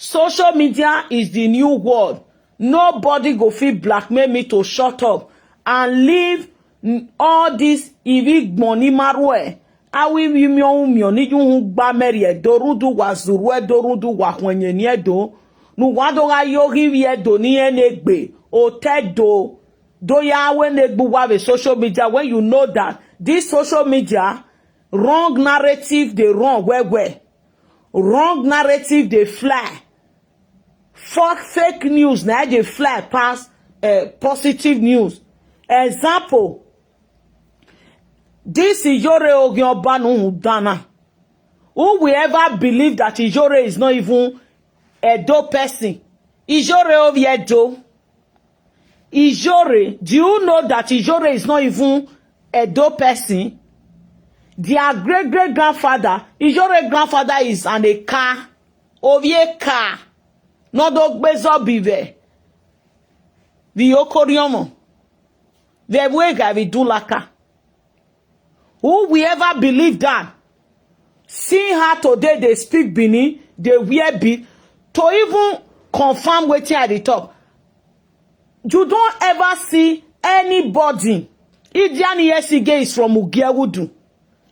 Social media is the new world. Nobody go feel blackmail me to shut up and leave all this ivig money marwe. Awi mio ni yu gba meri edorudu wa zuru edorudu wa hwenye ni edo. Nu wado ga yogi wi edo ni enegbe. Otedo. Do ya when egbu wa with social media when you know that this social media wrong narrative they wrong where. Wrong narrative they fly. Fuck fake news now they fly past positive news. Example. This Iyore Ogiobanu Dana. Who will ever believe that Iyore is not even a dope person? Iyore of Yedo. Iyore, do you know that Iyore is not even a dope person? Their great-great-grandfather, Iyore grandfather is an a car. Ovie car. No dog bezo bive. The Okoriomo. The wega vi do laka. Who will ever believe that? See her today, they speak Bini, they wear beat, to even confirm waiting at the top. You don't ever see anybody. Idiani Yesige is from Ugiawudu.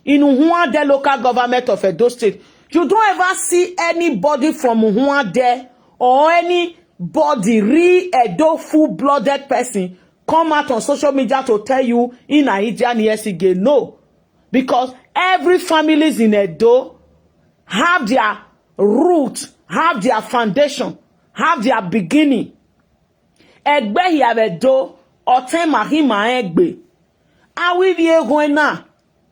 In Uhuade local government of Edo State. You don't ever see anybody from Uhuade or anybody Edo full-blooded person come out on social media to tell you in Idiani Yesige. No. Because every families in Edo have their root, have their foundation, have their beginning. Egbe hiave do oten mahima egbe. Awi vie going na.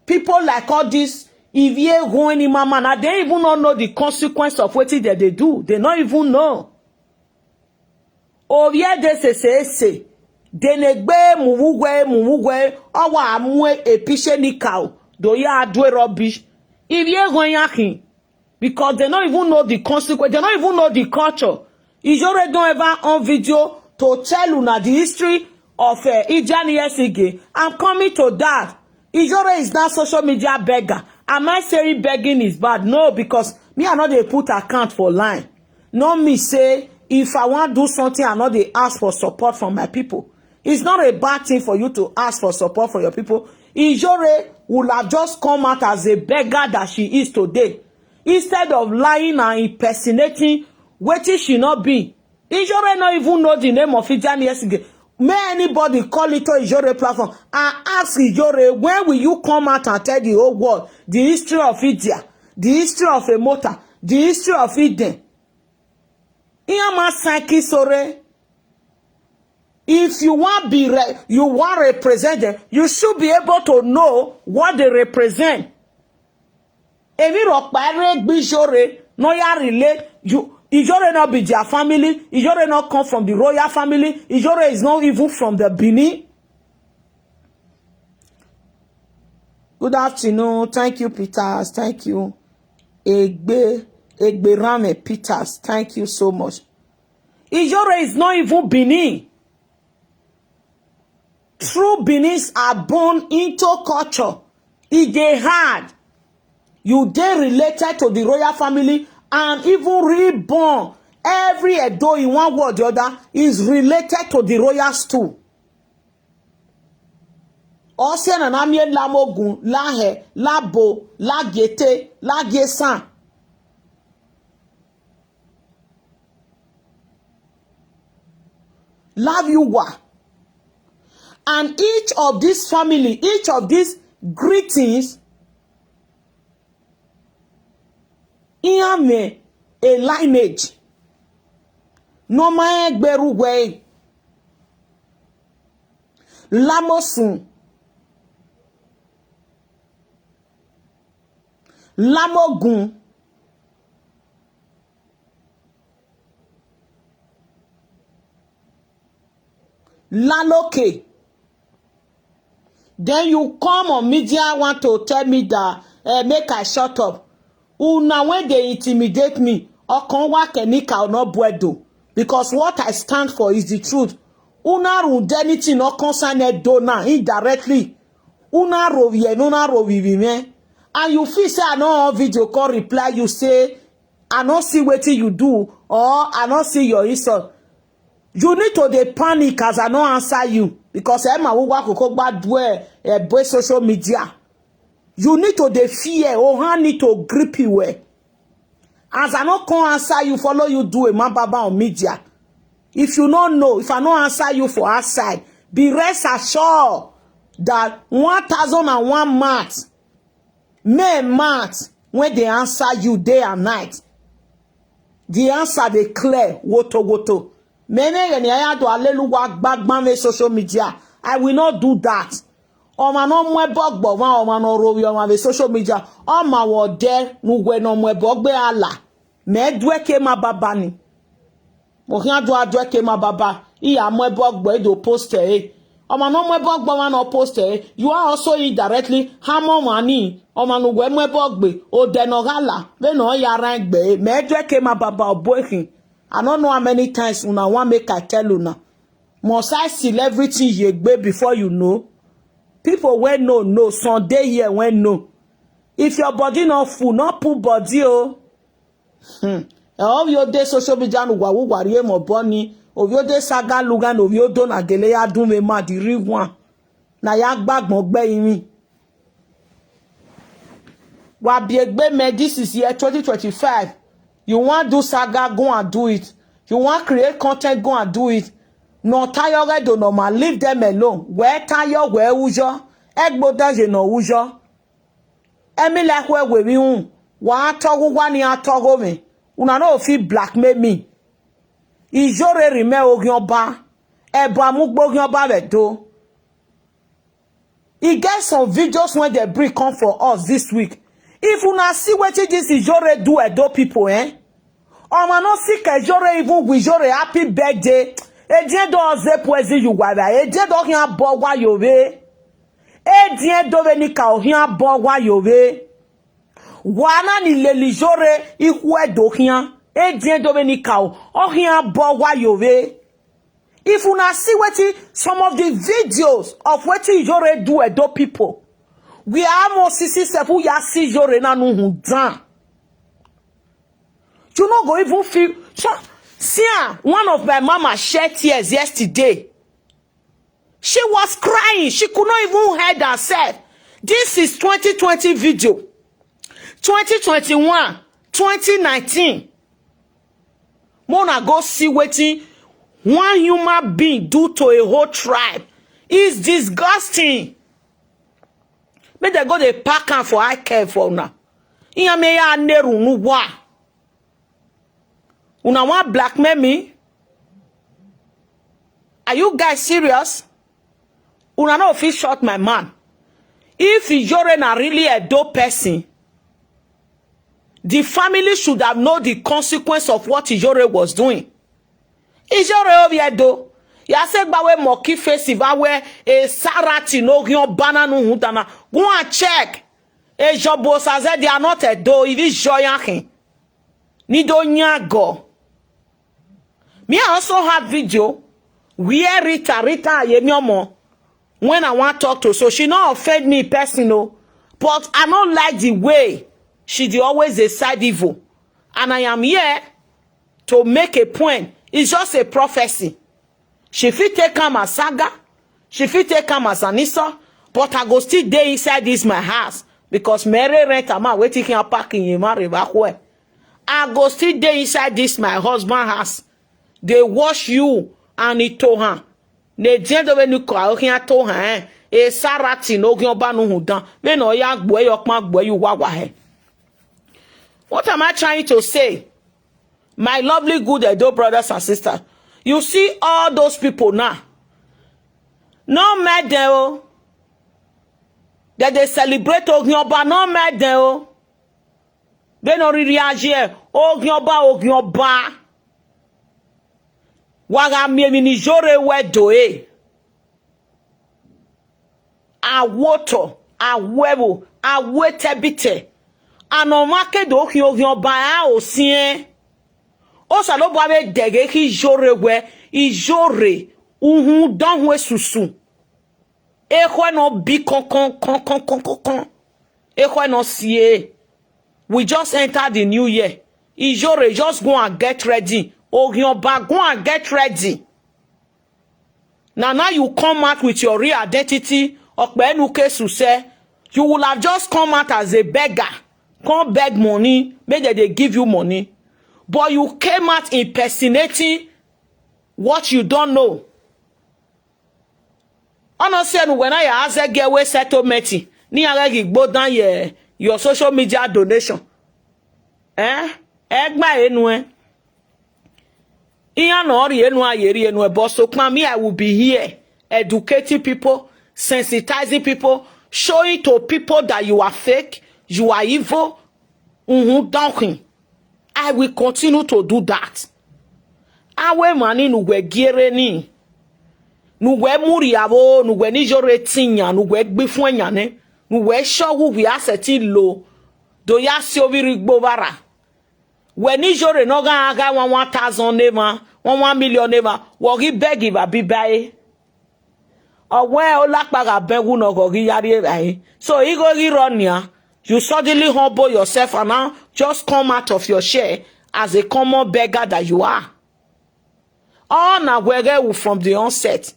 People like all this, if ye going in mama, now they even don't know the consequence of what they do. They don't even know. Ovie de se. Denegbe muwugwe, awa amwe epishe ni cow. Do ya do rubbish? If ye going yakin, because they don't even know the consequence, they don't even know the culture. Iyore don't ever on video to tell una the history of Ijani Esige. I'm coming to that. Iyore is not social media beggar. Am I saying begging is bad? No, because me I know they put account for line. No me say if I want to do something I know they ask for support from my people. It's not a bad thing for you to ask for support for your people. Iyore will have just come out as a beggar that she is today. Instead of lying and impersonating what she not be. Iyore not even know the name of Ijani Esige. May anybody call it to Iyore platform and ask Iyore, when will you come out and tell the whole world the history of Idia, the history of Emota, the history of Eden? Iyama Sanki Sore. If you want you want represented, you should be able to know what they represent. Evi rokpare Iyore no ya relate you. Iyore not be their family. Iyore not come from the royal family. Iyore is not even from the Benin. Good afternoon. Thank you, Peters. Thank you. Egberame Peters. Thank you so much. Iyore is not even Benin. True Beninis are born into culture. If they had, you they related to the royal family and even reborn. Every Edo in one word or the other is related to the royals too. Osen and Amien Lamogun, Lahe, Labo, Lagete, Lagesan. Love you what? And each of this family, each of these greetings, Iyame a lineage. No ma egberu we. Lamosun. Lamogun. Laloke. Then you come on media want to tell me that make I shut up. Una when they intimidate me, okonwa kenika no buedo. Because what I stand for is the truth. Una rundenity no concern dona indirectly. Una rovie, una rovivi me. And you feel say I know video call reply, you say I not see what you do, or I not see your insult. You need to dey panic as I no answer you, because Emma will work boy social media. You need to dey fear, or I need to grip you well. As I no come answer you, follow you do a man baba on media. If you don't know, if I no answer you for outside, be rest assured that 1001 months, May months, when they answer you day and night, the answer they clear, woto. Social media. I will not do that. Oma no mwe bogbo wa oma no rowi oma ve social media. Oma wo de nuwe no mwe bogbe ala. Me dwe ke ma baba ni. Mo hian do adwe ke ma baba. Iya mwe bogbo do poster e. Oma no mwe bogbo wa no poster e. You are also indirectly hamo mani. Oma no mwe bogbe o de no gala. Ve no ya ran gbe. Me dwe ke ma baba obohin. I don't know how many times una want make I tell you now. Must I seal everything ye gbe before you know? People when know, Sunday here when know. If your body not full, not put body oh. Of your day social media no wa wari mo boni. Of your day saga lugan of your don agele ya dun me ma di real one. Na ya gbag mo gbe yin. Wa bi egbe me this is year 2025. You want do saga, go and do it. You want create content, go and do it. No tired do no man, leave them alone. Where tired, where ujo? Egbo daje no ujo. Emi like where we un. Wa togo wani atogo me. Una no fi blackmail me. Iyore rime ogyon ba. Eba mugbo ogyon ba we do. He get some videos when they bring come for us this week. If una see what this Iyore do Edo people, Oma no see Iyore even with Iyore happy birthday. Ejien do oze poezi you wada. Ejien do hian bo wa yove. Ejien do venika o hian bo wa yove. Wana ni leli Iyore iku Edo hian. Ejien do venika o hian bo wa yove. If una see what some of the videos of what Iyore do Edo people. We are more sisi sefu ya si Iyore na nu hundan. You not go even feel. See, one of my mama shed tears yesterday. She was crying. She could not even hear herself. This is 2020 video. 2021, 2019. Mona go see wetin one human being do to a whole tribe. Is disgusting. Make they go dey pack am for eye care for now. Iya me ya neru nu wa. Una want blackmail me? Are you guys serious? Una no fit shot my man. If Iyore na really a dope person, the family should have known the consequence of what Iyore was doing. Iyore obiedo. Ya se gbawe moki face ibawe e sarati no gyon banana hutana. Go and check. E jobo saze they are not a do if it's joyankin. Ni do nyago. Me I also have video where Rita yenyomo when I want to talk to, so she not offend me personal, but I don't like the way she always a side evil, and I am here to make a point. It's just a prophecy. She fit take come as saga, she fit take come as Anissa, but I go still there inside this my house because Mary rent am waiting here parking in my back way. I go still there inside this my husband house. They wash you and it to her. Ne jendo we nu kwa okin to her e sarati no gyon ba nu hudan. Me no ya gbo eyokpan gbo you wa he. What am I trying to say? My lovely good Edo brothers and sisters. You see all those people now. No matter that they celebrate Ogyoba, no matter they no reagir. Ogyoba. Waga mi ni Iyore wedo awoto awewo awetebite anomake do Ogyoba a osien o sa lo bo ame dege ki Iyore we Iyore uhun dan we susu e ko no bi kon e ko no sie. We just entered the new year. Iyore, just go and get ready. Ogioba, go and get ready. Now you come out with your real identity. You will have just come out as a beggar. Come beg money. Maybe they give you money. But you came out impersonating what you don't know. Honestly, when I ask a girl where settlement, ni already go down your social media donation. Egba enwe. Iya no ori enu ayeri enu ebo. So me, I will be here educating people, sensitizing people, showing to people that you are fake, you are evil. Donkey. I will continue to do that. Awe mani nuwe giere ni. Nuwe muri abo, nuwe nijore tinya, nuwe gbifwenya ne. Nuwe shogu vi aseti lo. Do ya siovi rigbovara. We nijore noga aga 1,000 nema, 1 million nema. Wogi begi ba bibaye. Owe olakpaga begu no gogi yari bae. So igo gironia. You suddenly humble yourself and now just come out of your share as a common beggar that you are. All na wege from the onset.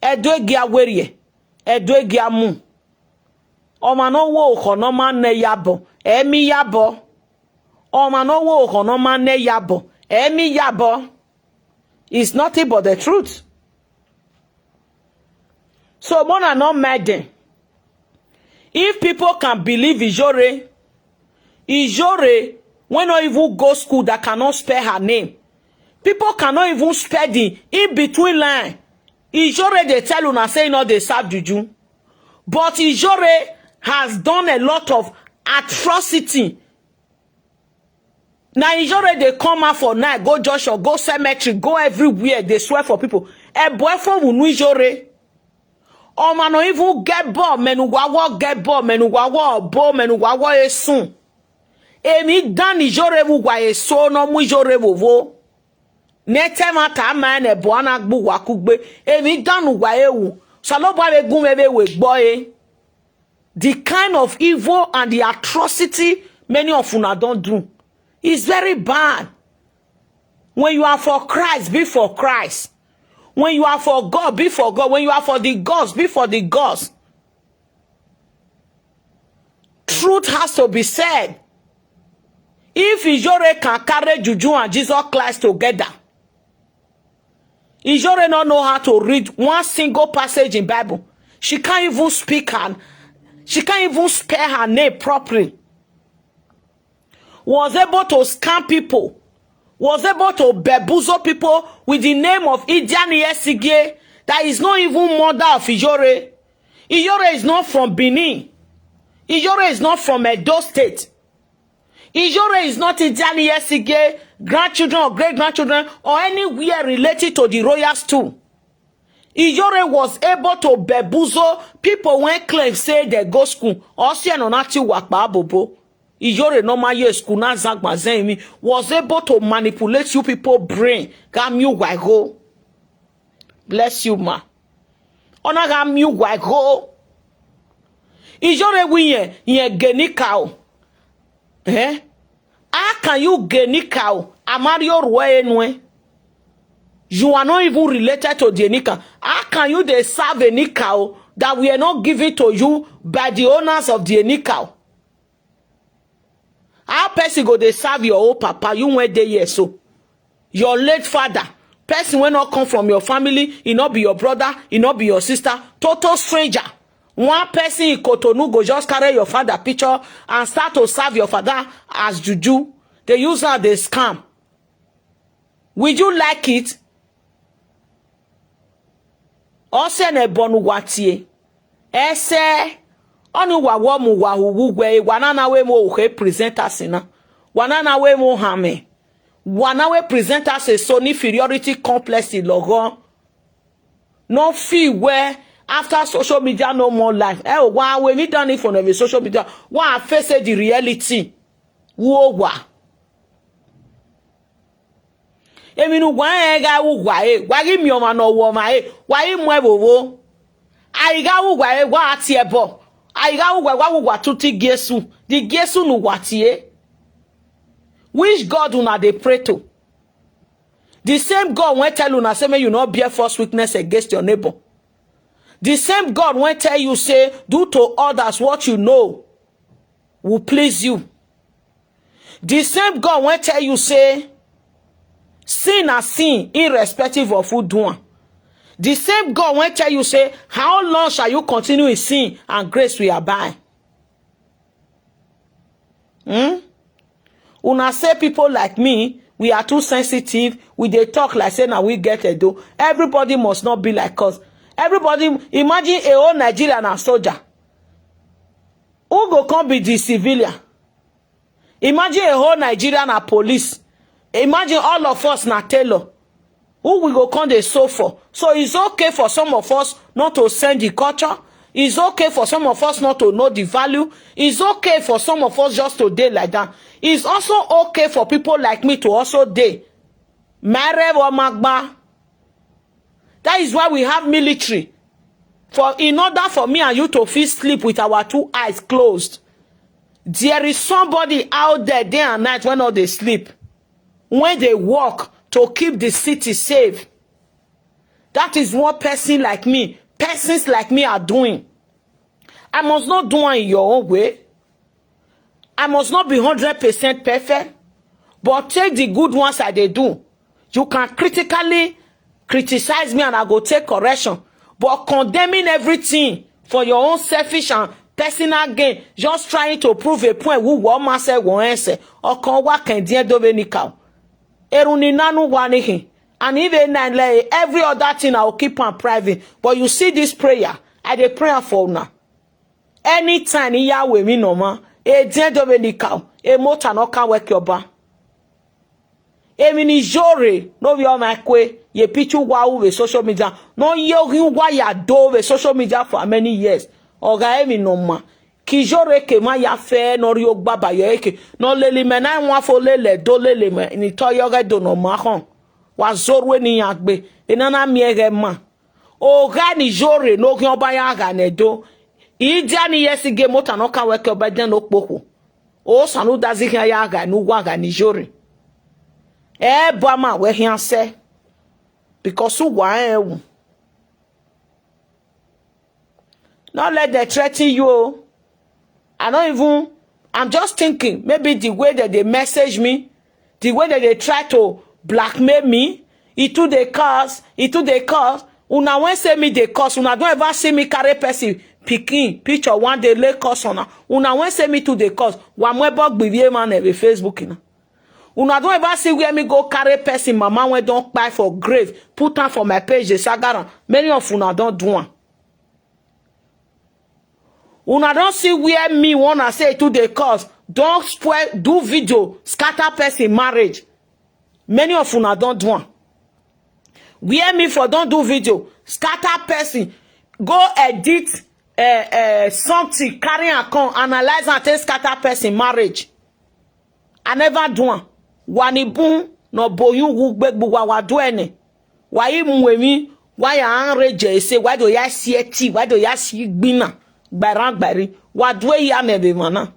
Edwe gia werie. Edwe gia mu. Omano wo konoma ne yabo. Emi yabo. Omano wo konoma ne yabo. Emi yabo. It's nothing but the truth. So mona not mad. If people can believe Iyore, when not even go school that cannot spell her name. People cannot even spell the in between line. Iyore, they tell you now say no, they serve juju. But Iyore has done a lot of atrocity. Now Iyore, they come out for night, go Joshua, go cemetery, go everywhere, they swear for people. A boyfriend will know Iyore. Oh man, no even get bo menuwawo get bo menuwawo bo menuwawo esun. Emi dan Iyore wu wa eso no mu Iyore vovo. Nete mata man e bo anagbu wa kugbe. Emi dan wa ewu. Salobo be gun mebe we gbo e. The kind of evil and the atrocity many of una don't do is very bad. When you are for Christ, be for Christ. When you are for God, be for God. When you are for the gods, be for the gods. Truth has to be said. If Iyore can carry Juju and Jesus Christ together, Iyore don't know how to read one single passage in Bible. She can't even speak her. She can't even spell her name properly. Was able to scam people. Was able to bamboozle people with the name of Idiani Esige that is not even mother of Iyore. Iyore is not from Benin. Iyore is not from Edo State. Iyore is not Idiani Esige, grandchildren or great-grandchildren or anywhere related to the royals too. Iyore was able to bamboozle people when claim say they go school. Osi anonati wakba bobo. Iyore normal year school na zagba zemi was able to manipulate you people brain. Gam you go. Bless you ma. Ona gam you go. Iyore wiye ye geni cow. How can you geni cow? Amario ruwe enwe. You are not even related to the Nika. How can you they serve a Nika that we are not giving to you by the owners of the Nika? How person go they serve your old papa? You went there yes so. Your late father. Person will not come from your family. He not be your brother. He not be your sister. Total stranger. One person in Cotonou go just carry your father picture and start to serve your father as juju. They use her, they scam. Would you like it? Ose ne bonu watie. Ese onu wawo mu wa huwugwe wanana we mo uhe presenter sina. Wanana we mo hame. Wana we presenter se so inferiority complex in logo. No feel where after social media no more life. Wa we me done it for the social media. Wa face the reality. Wo wa. Eminu wa ga wu wa wa gi mi o ma no wo ma wa yi mu ebowo ai ga wu wa ati ebo ai ga wu wa tuti gesu di gesu nu watie Which God una dey pray to? The same God when tell una say may you not bear false witness against your neighbor. The same God when tell you say do to others what you know will please you. The same God when tell you say sin as sin irrespective of who doing. The same God when tell you say how long shall you continue in sin and grace will abide. Una say people like me, we are too sensitive. We dey talk like say now we get a do. Everybody must not be like us. Everybody, imagine a whole Nigerian and soldier. Who go come be the civilian? Imagine a whole Nigerian and police. Imagine all of us na tailor. Who we go come dey sew for? So it's okay for some of us not to send the culture. It's okay for some of us not to know the value. It's okay for some of us just to dey like that. It's also okay for people like me to also dey. Marev or Magba. That is why we have military. For in order for me and you to feel sleep with our two eyes closed. There is somebody out there day and night when all they sleep. When they walk to keep the city safe. That is what persons like me are doing. I must not do it in your own way. I must not be 100% perfect. But take the good ones that they do. You can critically criticize me and I go take correction. But condemning everything for your own selfish and personal gain, just trying to prove a point who woman say won't answer. Or can work and dear dovenikau. Eruni nanu wanihi. And even every other thing I will keep on private. But you see this prayer, I dey pray for now. Anytime Yahweh me no man, e dear dovenikau, e mota no can work your bar. E mini Iyore no be on my kwe. Ye pichu wa with social media. No yogi wa ya do with social media for many years. Oga emi no ma. Ki Iyore ke ma ya fe no ri ogba ba yo eke. No lele me na nwa fo lele do lele me. Ni to yoga do no ma hon. Wa zorwe ni yagbe. Enana miege ma. Oga ni Iyore no ki oba ya ga ne do. Ija ni yesi ge mota no ka weke oba den no kpoko. O sanu dazi ya ga nu wa ga ni Iyore. Bama we here say because who want not let them threaten you. I'm just thinking maybe the way that they message me, the way that they try to blackmail me, it to the cause. Una when say me the cause, una don't ever see me carry person picking picture one day lay cause on. Una when say me to the cause, one more bug with man every Facebook ina. Una don't ever see where me go carry person mama when don't buy for grave, put on for my page, the sagaran. Many of una don't do one. Una don't see where me wanna say to the cause, don't spoil, do video, scatter person marriage. Many of una don't do one. Where me for don't do video, scatter person, go edit something, carry account, analyze and take scatter person marriage. I never do one. Wanibun no boyu wugbebu wa do ene. Why mwemi, why ya anreje say why do ya sieti, why do ya si gbina, gbari, wa do ya nebe mana.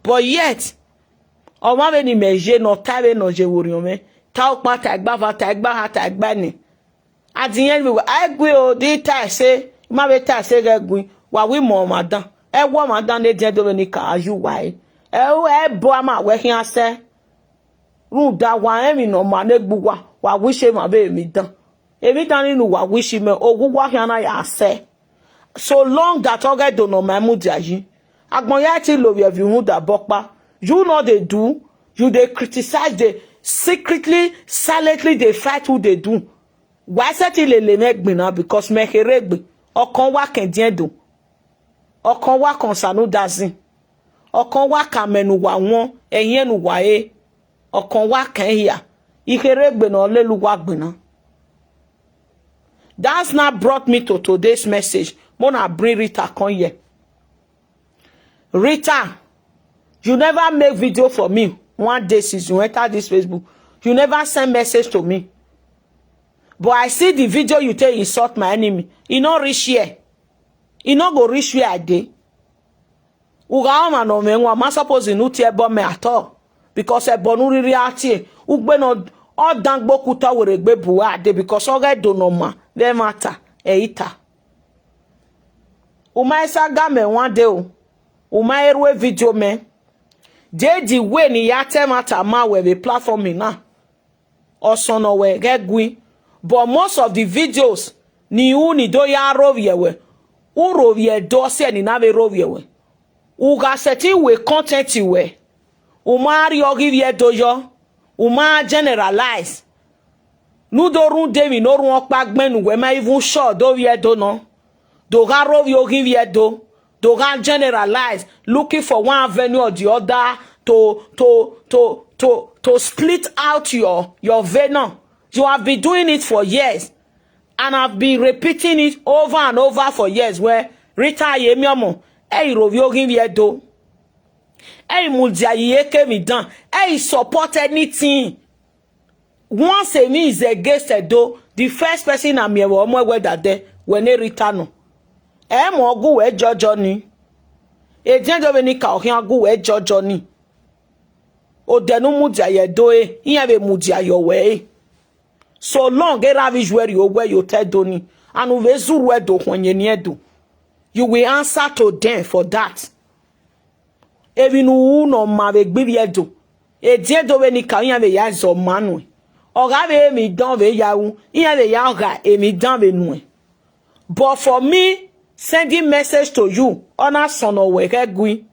But yet, o ma be ni meje no tawe no je woriome, ta okpa ta egba va ta egba ha ta egba ni. At the end we agwe o di ta say, ma be ta say egwe, wa we mo madan. E wo madan de je do ni ka aju why. E bo ama we hian say Ruda wa emi no ma negbuwa wa wishe ma be emi dan. Emi dan ninu wa wishi me ogugwa hiana ya se. So long that oge do no ma mu diaji. Agbon ya ti lo we hu da bokpa. You know they do. You they criticize, they secretly, silently they fight who they do. Why set le megbin now because me heregbe. Okon wa ken dien do. Okon wa konsanu dazin. Okon wa kamenu wa won eyen nu wa e. Okon wa kan here. Iheregbe no lelu wa gbina. That's not brought me to today's message. Mona bring Rita come here. Rita, you never make video for me. One day since you enter this Facebook, you never send message to me. But I see the video you take insult my enemy. You no reach here. You no go reach where I dey. Uga ma no me nwa ma suppose you no tear bomb me at all. because e bonuri riati ugbe no o dangbo kuta were gbe buade because o ge do no ma de matter e ita uma isa ga me one day o ma erwe video me the way ni ya temata ma we be platform na also no we get gwi but most of the videos ni uni do ya rovie we u rovie do se ni na be rovie we u ga seti we content we u ma ri ogivie dojo u ma generalize nu do run de mi no run opa gbenu we ma even sure do vie do no do ga rovie ogivie do ga generalize looking for one avenue or the other to split out your venom. You have been doing it for years, and I've been repeating it over and over for years. Where Rita yemiomo, rovio give do, mudia yeke mi dan, support anything. Once a me is against a do, the first person I'm here that day when they return. Mo go we jojo ni. E jendo be ni ka ohin go we jojo ni. O denu mudia ye do iya be mudia your way. So long get ravish where you tell doni and uvezu wedo when you do. You will answer to them for that. Even no ma be gbiri edo. E jendo be ni ka iya be ya zo manu. Oga be mi dan be ya wu, iya be ya oga e mi dan be nu. But for me sending message to you on a son or we gui.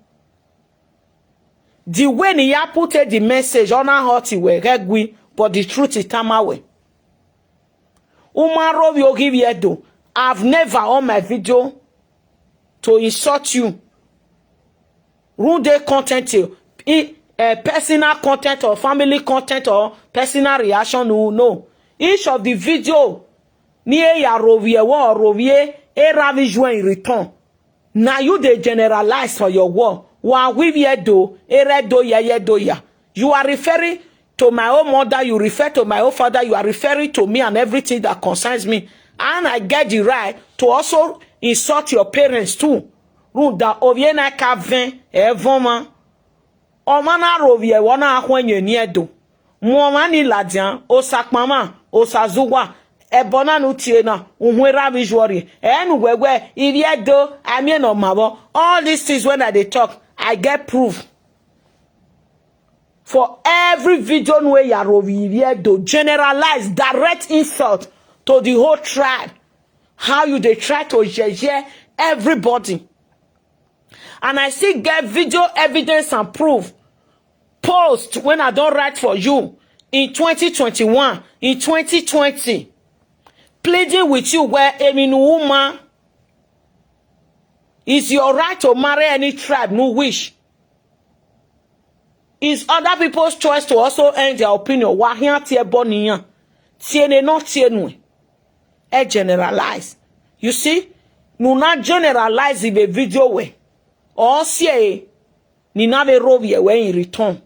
The way ni ya put the message on a hot we gui, but the truth is tamawe. Umaro will give you do. I've never on my video to insult you. Rude content, personal content or family content or personal reaction. No. Each of the video near ya rovie or rovie e ravijwe in return. Now you they generalize for your war. Wa with ye do e redo ya do ya. You are referring to my own mother, you refer to my own father, you are referring to me and everything that concerns me. And I get the right to also insult your parents too. Runda oviena kavin evoma. Omana rovie wana ahwenye niedo. Muomani ladian osakmama osazuwa. Ebona nutiena unwera visually. Wewe iviedo amien mabo. All these things when I talk, I get proof. For every video where you are to generalize direct insult to the whole tribe. How you they try to judge everybody. And I still get video evidence and proof. Post when I don't write for you in 2021, in 2020. Pleading with you where woman is your right to marry any tribe, no wish. It's other people's choice to also end their opinion. Wahia tie boniya. Tiene no tienwe. E generalize. You see? No not generalize the video way. Or say ni na be rovie we in return.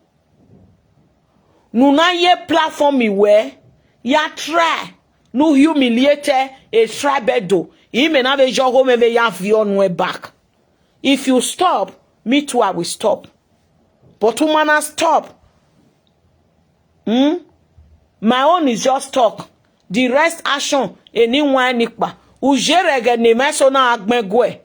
No na ye platform me where ya try. No humiliate a tribe do. He may not be jogo me be ya view back. If you stop, me too I will stop. But woman stop. My own is just talk. The rest action. Anyone nikba. Ujerege ne meso na agmegwe.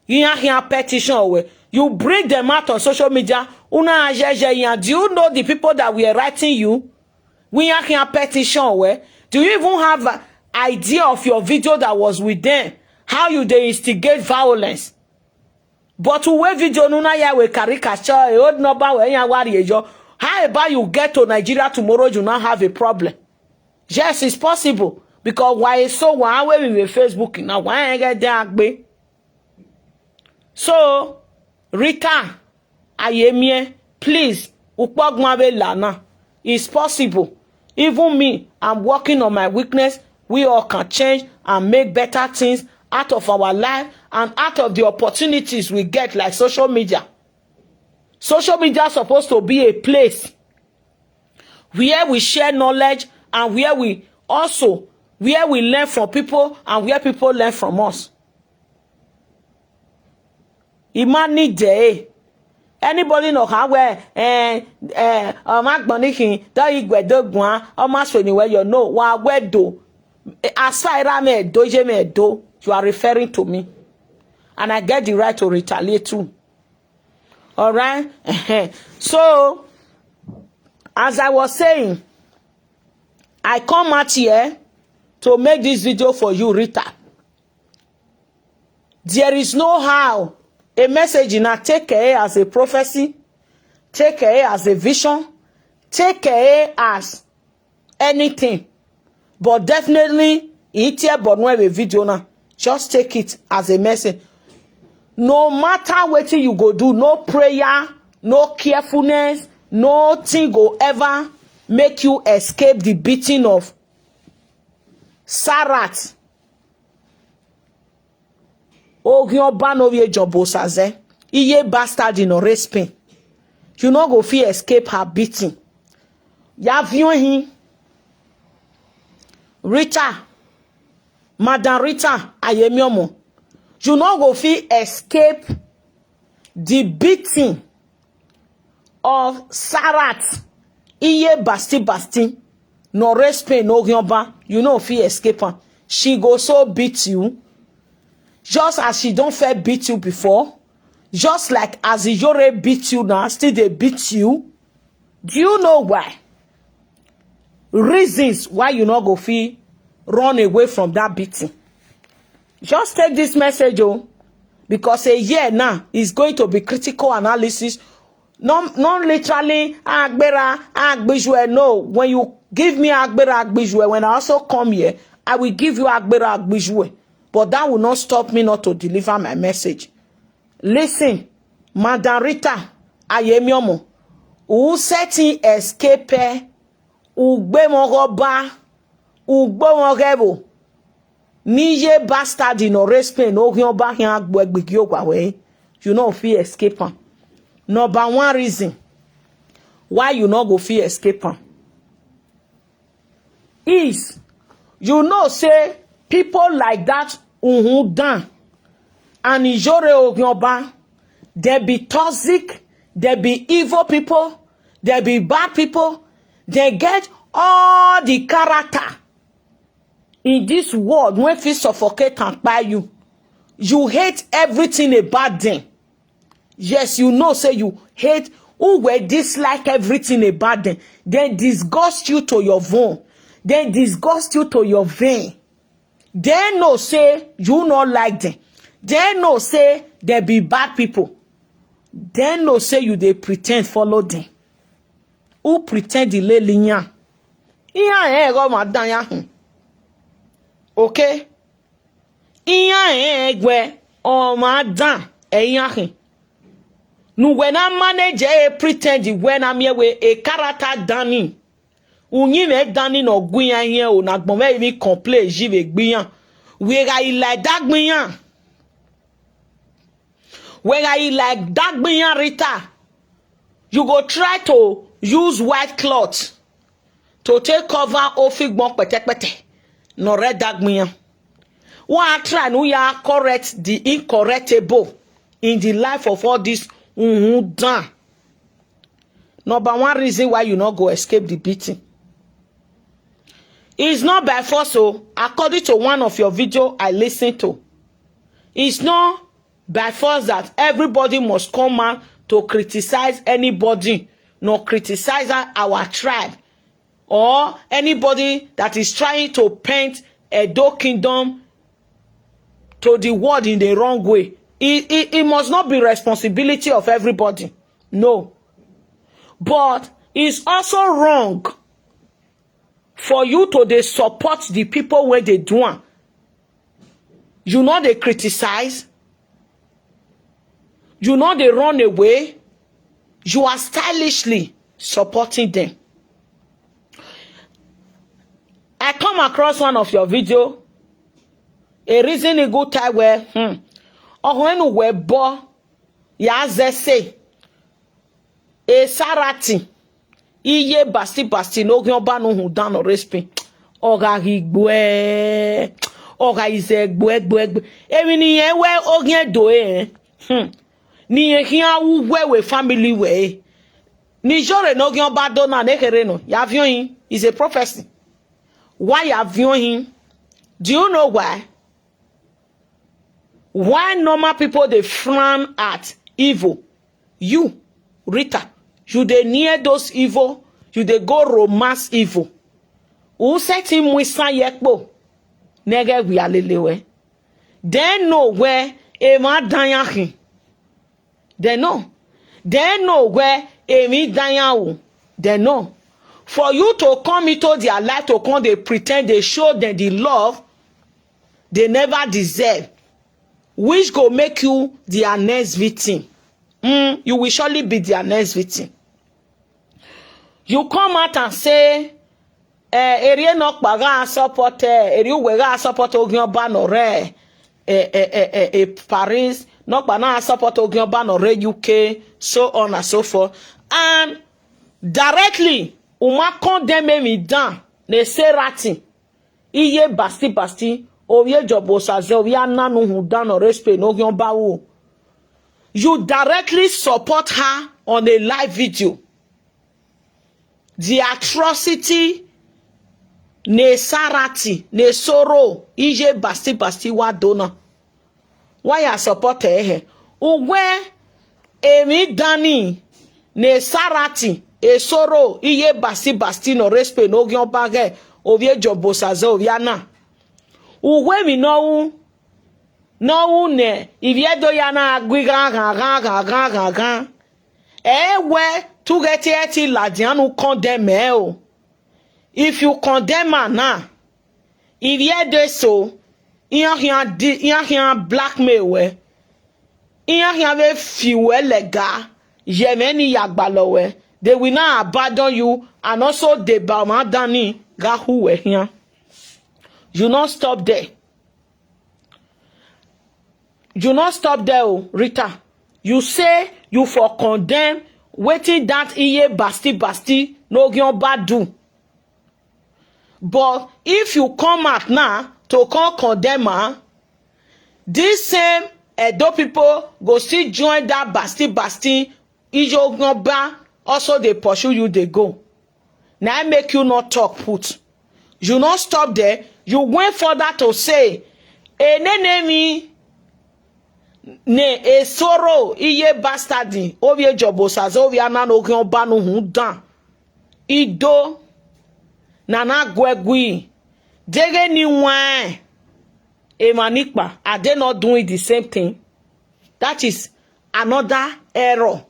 Hiya petition we. You bring them out on social media. Una ajeje. Do you know the people that we are writing you? We are here petition we. Do you even have an idea of your video that was with them? How you they instigate violence? But we video nuna ya we caricature old number we ya worry yo. How about you get to Nigeria tomorrow you not have a problem? Yes, it's possible. Because why so one way with Facebook now why get there? So Rita Ayemie, please upogmabe lana. It's possible. Even me, I'm working on my weakness. We all can change and make better things out of our life and out of the opportunities we get like social media. Social media is supposed to be a place where we share knowledge and where we learn from people and where people learn from us. Imani de Anybody know how where Magbonikin that igwedogwan almost anywhere you know wa wedo as far as me doje me do you are referring to me and I get the right to retaliate too. All right. So as I was saying, I come out here to make this video for you, Rita. There is no how a message in a take it as a prophecy, take it as a vision, take it as anything. But definitely, it's here, but not a video now. Just take it as a message. No matter what you go do, no prayer, no carefulness, nothing go ever make you escape the beating of Sarat. Ogyon banovie jobosaze. Iye bastard in respect. You no go fit escape her beating. Ya vion him. Rita. Madam Rita ayemiomo. You no go fit escape the beating of Sarat. Iye basti. No respect no gyomba. You no fit escape her. She go so beat you. Just as she don't fair beat you before. Just like as Iyore beat you now. Still they beat you. Do you know why? Reasons why you not go fit run away from that beating. Just take this message, because a year now is going to be critical analysis. Non literally agbera agbijwe. No, when you give me agbera agbijwe, when I also come here, I will give you agbera agbijwe. But that will not stop me not to deliver my message. Listen, Madam Rita ayemiomo, who setting escape, ugbe mogoba, ugbo mogebo. Nije bastard in respect no gyomba hin agbo egbigi ogwa we. You know fit escape am. Number one reason why you not go fit escape am is you know say people like that dan and Iyore Ogyoba, they be toxic, they be evil people, they be bad people, they get all the character in this world when fit suffocate and buy you. You hate everything about them. Yes, you know, say you hate who will dislike everything about them. They disgust you to your bone. They disgust you to your vein. They know say you not like them. They know say they be bad people. They know say you they pretend follow them. Who pretend the lay linya? Iya go madanya. Okay? Iya gwe o madan eyan. Nu when I manage a pretend when I'm here with a character Danny. Unyi me Danny no gwiyan here o na gbon me even complain jive gbiyan. Where I like that gbiyan. Where I like that gbiyan Rita. You go try to use white cloth to take cover ofigbon pete. No red that gbiyan. One try no ya correct the incorrectable in the life of all this done. Number one reason why you not go escape the beating. It's not by force, so according to one of your video I listened to. It's not by force that everybody must come out to criticize anybody, nor criticize our tribe, or anybody that is trying to paint Edo Kingdom to the world in the wrong way. It must not be responsibility of everybody. No. But it's also wrong for you to they support the people where they do it. You know they criticize. You know they run away. You are stylishly supporting them. I come across one of your video. A reason a good time where or when we bo ya zese e Sarati iye basti no gyomba no hu dan no respect oga higwe oga ize gbe emi ni yen we ogyen do Ni ehia we family we. Ni Iyore no gyan bado na nekere no. Ya vion him is a prophecy. Why ya vion him? Do you know why? Why normal people they frown at evil? You, Rita, you they near those evil, you they go romance evil. Who set him with san yekbo? Nege we alelewe. They know where Emma Dayahin. They know. They know where Amy Dayahu. They know. For you to come into their life to come, they pretend they show them the love they never deserve, which go make you their next victim. You will surely be their next victim. You come out and say, area no baga support, area wega support Ogion Banore, Paris, no bana support Ogion Banore UK, so on and so forth. And directly, uma condemn me down, ne say rating, iye basti, oye jobo saze, oye nanu hudan or respect no Ogion Bawo. You directly support her on a live video. The atrocity, ne sarati, ne sorrow, ije basti wa dona. Why you support her? Uwe emi dani, ne sarati, e sorrow, ije basti no respect no gyon bage, ovye jobo saze ovyana. Uwe mi no ne iviedo yana gwiga ga ewe to get it ladianu condemn o. If you condemn her now, iviedo so in blackmail we in ve fiwe lega yemeni yagbalowe, they will not abandon you, and also the bamadani gahu we here. You not stop there. You not stop there, oh, Rita. You say you for condemn waiting that iye basti no gyon badu. But if you come out now to come condemn her, this same Edo people go still join that basti ijo gyon ba, also they pursue you, they go. Now I make you not talk put. You not stop there. You went further to say, enemy ne e sorrow iye bastardi ovie jobo sazo ovie anan ogion banu hundan ido nana gwegui dege ni wan emanikpa. Are they not doing the same thing? That is another error.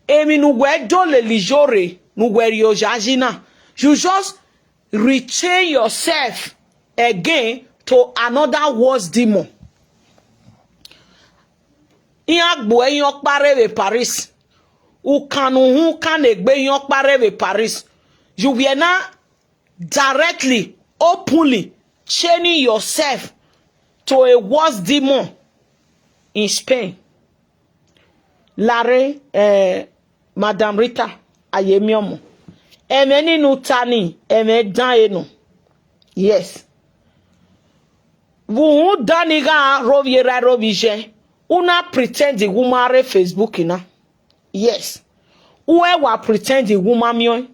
Emi nuwe dole lijore nuwe riojajina. You just retrain yourself again to another worse demon. Iagbo eyon parewe Paris. Ukanu kan egbe yon parewe Paris. You will not directly, openly chaining yourself to a worse demon in Spain. Lare, Madame Rita, ayemiomo. Emeni nutani, eme dan. Yes. Vous daniga roviera rovije. Una pretend the woman re Facebook ina. Yes. Uwe wa pretend the woman mio.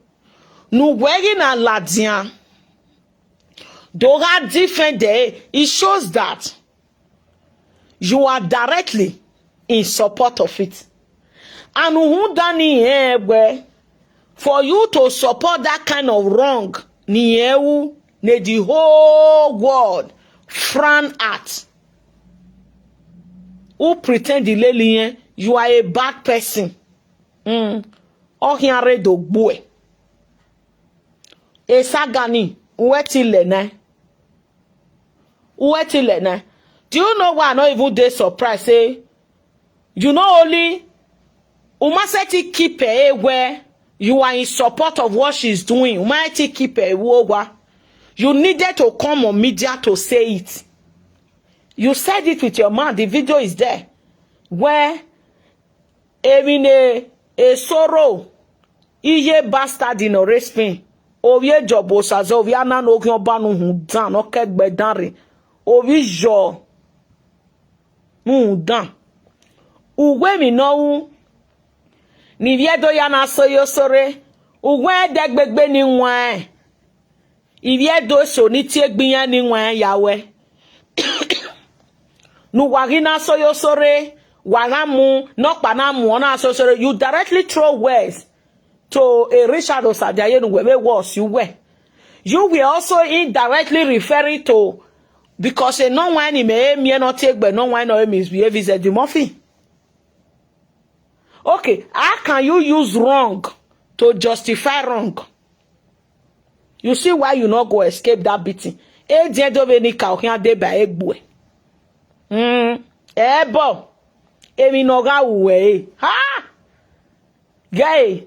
Nu wegi na ladian. Doga different day. It shows that you are directly in support of it. And who dani where for you to support that kind of wrong, ni ne the whole world frown at. Who pretend the lady, you are a bad person. Oh, here do boy. E sagani, uwetilene. Uwetilene. Do you know why I not even they surprised? Say, you know only umaseti keep her where you are in support of what she's doing. Umaseti keep her wowa. You needed to come on media to say it. You said it with your mouth. The video is there. Where a sorrow iye bastard in a respect. Ovie jobo sazo ovie anan ogion banu hundan okegbe danre. Ovie jo hundan. Uwe mi no ni viedo ya na soyo sore. Uwe degbegbe ni nwa. Iviedo so ni tie gbiyan ni nwa yawe. Nu wagina soyo sore. Wanamu, not panamu, ona so sore. You directly throw words to a Richard Osadiaye where was you were. You will also indirectly referring to because a no one may not take but no one or misbehave is a demorphin. Okay, how can you use wrong to justify wrong? You see why you not go escape that beating. Ebo. Emi no ga uwe. Ha! Gay.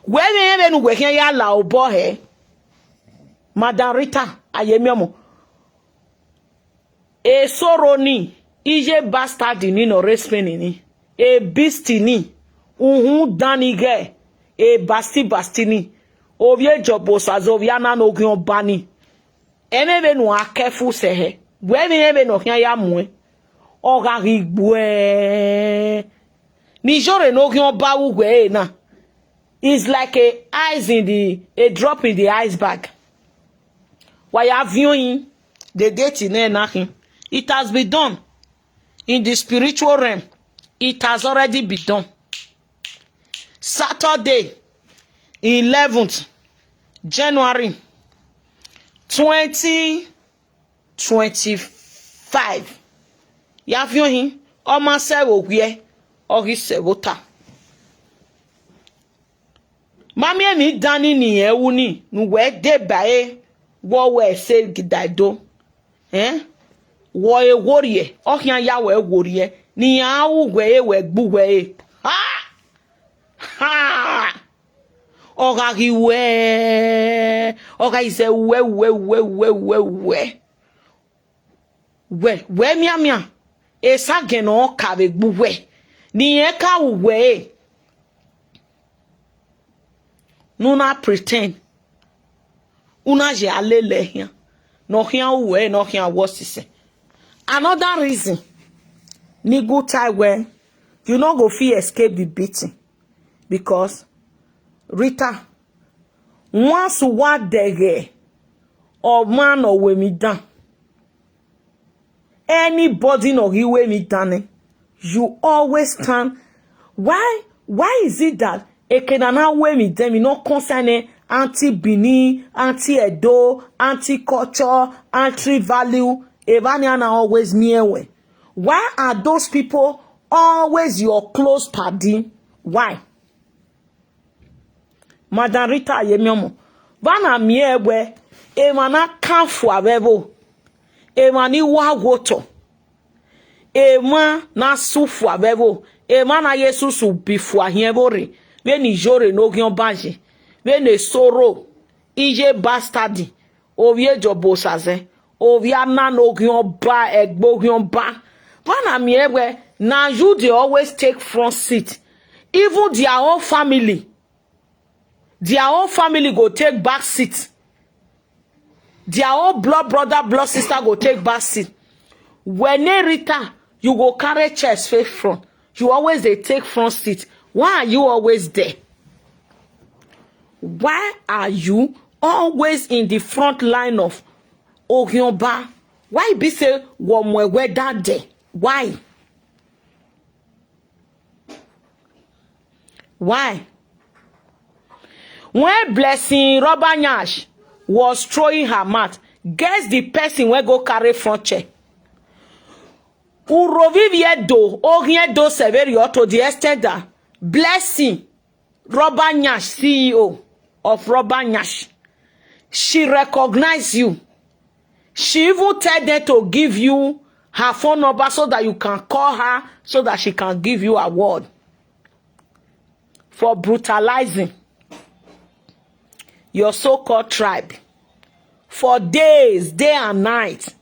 Where you we can ya la obo he. Madam Rita ayemiomo. E soro ni ije bastard ni no respect ni. E beast ni. Uhun danige. E basti ni. Ovie jobo sazovia na no gyon bani. Enebe no akefu se he. Where me no kan ya mu. Ogagigwe. Nijore no gyon ba ugwe na. It's like a drop in the iceberg. While you are viewing the date in there, it has been done. In the spiritual realm, it has already been done. Saturday, 11th January 2025. You are viewing almost several or Mami emi dani ni ewu ni nuwe de bae wo we se gidaido wo e worie ohia ya we worie ni awu we gbu we ha oga gi we oga ise we mia esa geno ka be gbu we ni e ka we Nuna pretend. Una je alele here. No here uwe, no here was. Another reason. Ni good time where you not go feel escape the beating. Because Rita, once what dege or man or we me down. Anybody no he we me down. You always stand. Why is it that Ekenana we mi dem no concern anti-Bini, anti-Edo, anti-culture, anti-value. Evaniana always near. Why are those people always your close party? Why? Madam Rita yemiomo. Vana miewe. Emana kanfu avebo. Emani wagoto. Ema na sufu avebo. Emana yesu su bifu ahiebore. When Iyore no gyon baje, when a sorrow, ije bastardi, ovie jobo saze, ovia na no gyon ba, egbo gyon ba. When I'm here, now you they always take front seat. Even their own family go take back seat. Their own blood brother, blood sister go take back seat. When Rita, you go carry chest face front. You always they take front seat. Why are you always there? Why are you always in the front line of Ogyonba? Why be say womwe that day? Why? Why? When Blessing Robanyash was throwing her mat, guess the person will go carry front chair. Uroviviedo, Ogiedo Severio to the extent that Blessing Robanyash, CEO of Robanyash, she recognized you. She even told them to give you her phone number so that you can call her so that she can give you a award for brutalizing your so-called tribe for days, day and night.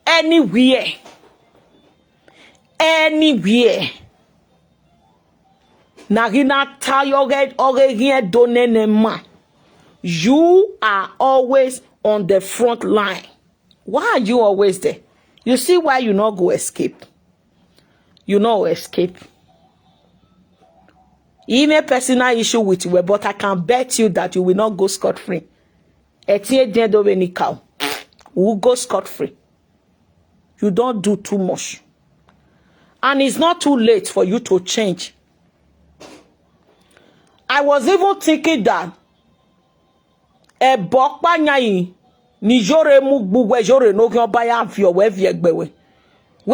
Anywhere. Nagina tayoget ogegie donenema. You are always on the front line. Why are you always there? You see why you not go escape? You not escape. Even personal issue with you, but I can bet you that you will not go scot-free. You will go scot-free. You don't do too much. And it's not too late for you to change. I was even thinking that where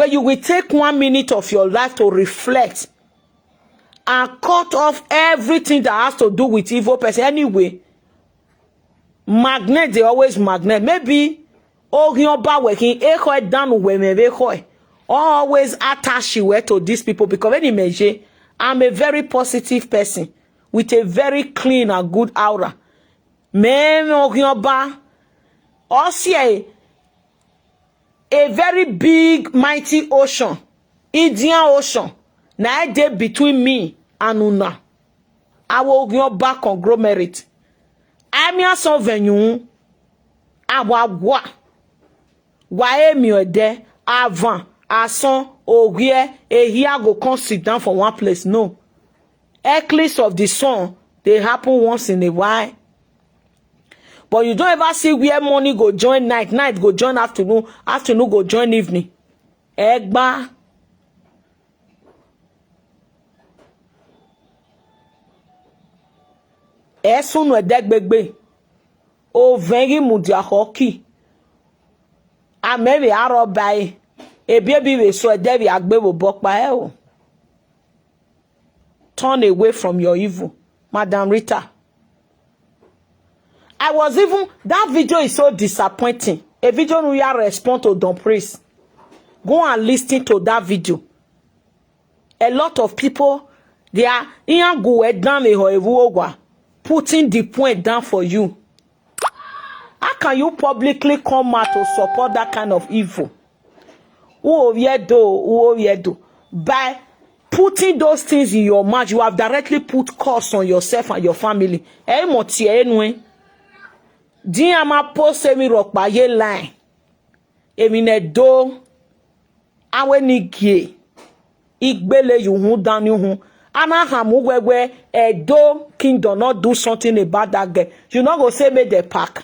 you will take 1 minute of your life to reflect and cut off everything that has to do with evil person. Anyway, magnet, they always magnet. Maybe working always attach you to these people, because when you measure, I'm a very positive person with a very clean and good aura. Also a very big, mighty ocean, Indian Ocean, na dey between me and una. I will back conglomerate. I'm your son venue. Awa wae mi ode avant ason ogie ehia go come sit down for one place. No. Eclipse of the sun, they happen once in a while. But you don't ever see where morning go join night, night go join afternoon, afternoon go join evening. Egba. Esunu edegbegbe. O vengi mudia hoki. Amebe arobai. Ebiebi we so edebi agbebo bokpa e. Turn away from your evil, Madam Rita. I was even, that video is so disappointing. A video where you respond to Don Priest. Go and listen to that video. A lot of people, they are putting the point down for you. How can you publicly come out to support that kind of evil? By putting those things in your mouth, you have directly put curse on yourself and your family. Diama post mi rock ye line. Emine do awe nigie. Igbele you hu down you hu. Anahamu wewe Edo kingdom not do something about that girl. You not go say me the pack.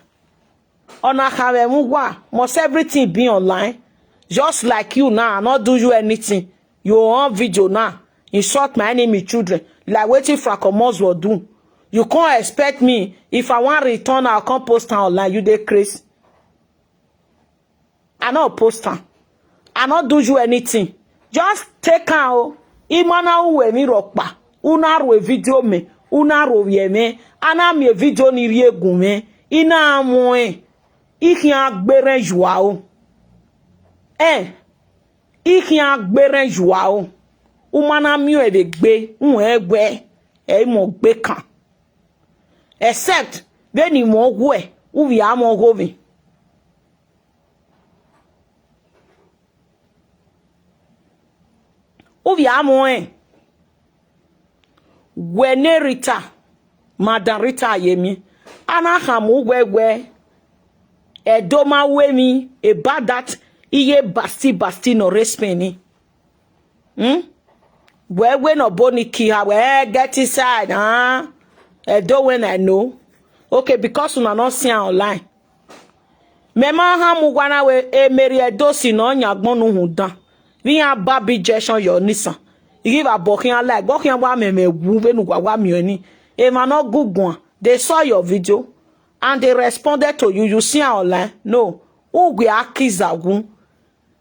Must everything be online? Just like you now, not do you anything. You on video now. Insult my enemy children. Like waiting for a commerce will do. You can't expect me. If I want return, I'll come post online. You dey crazy. I not post her. I not do you anything. Just take out. Imana uwe mi rokpa. Una ro video me. Una ro me. Ana mi video ni rie gume. Ina amoe. Iki agbere joao. Iki agbere joao. Umana mi e gbe. Unwe mo gbe kan. Except when you more go, we are more going. We are more. When Rita, Madam Rita yemi, anahamu we e doma we mi e bad that iye basti no respeni. We no boni kiha we get inside, huh? Do when I know. Okay, because we are not seeing online. Mema ha mugwana we e meri edo si no nyagbonu hudan. We are baby gestion your nisa. You give a boking like boking wa me wu benu wa mi oni. E ma no good. They saw your video and they responded to you. You see online? No. Ugwe akiza gun.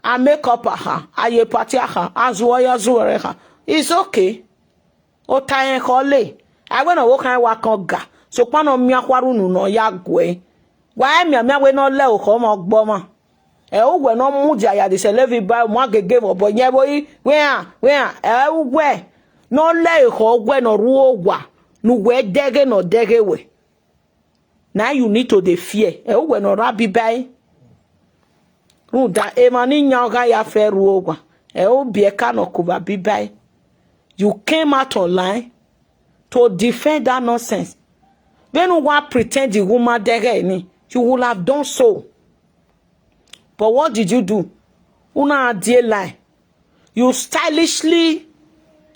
I make up her. Aye party her. Azuwa zuwere her. It's okay. O tayen kole. I went walk and walk on ga. So pano mi akwarunu no ya gwe. Why me we no le o ko mo gboma. E ugwe no muja ya de selevi ba mo agege bo nye boy where e ugwe no le ko gwe no ruo gwa. Nu we dege no dege we. Now you need to dey fear. E ugwe no rabi bai. Ruda e mani nyaga ya fe ruo gwa. E obi e ka no kuba bi bai. You came out online to defend that nonsense. When you want pretend the woman there, you will have done so. But what did you do? Una dear line. You stylishly,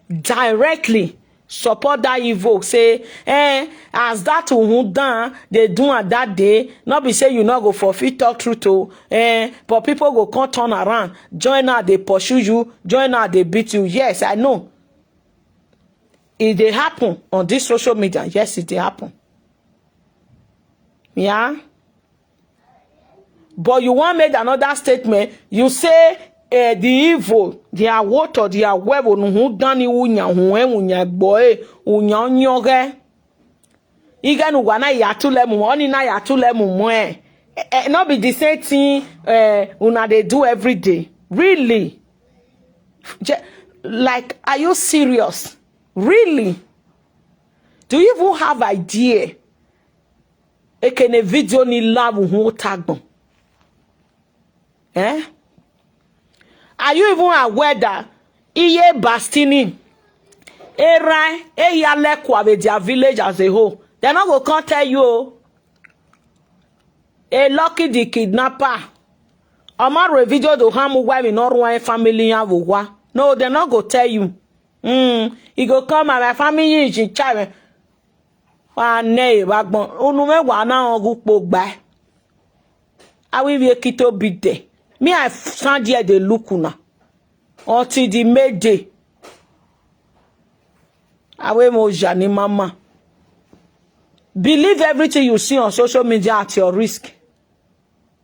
directly support that evil. Say, as that who done, they do at that day. Not be say you not go for fit talk truth to, but people go come turn around. Join her, they pursue you. Join her, they beat you. Yes, I know. It they happen on this social media. Yes, it they happen. Yeah. But you want make another statement. You say the evil, their water, their web, who done unya boy, unya nyoge. Iga nu wana yatule mu, oni na yatule mu mwe. Not be the same thing una they do every day. Really? Like, are you serious? Really? Do you even have idea? Ekene video ni love hu tagbon. Are you even aware that Iye Bastini Era Eyalekwa with their village as a whole? They're not gonna come tell you a lucky the kidnapper. Amaro video to hamu why we not one family have. No, they're not gonna tell you. He go come and my family is in charge. Nay, backbone. Unume wana ogu pogba. I will be a kito big day. Me, I stand here, they look una. Until the midday. Awe mo jani mama. Believe everything you see on social media at your risk.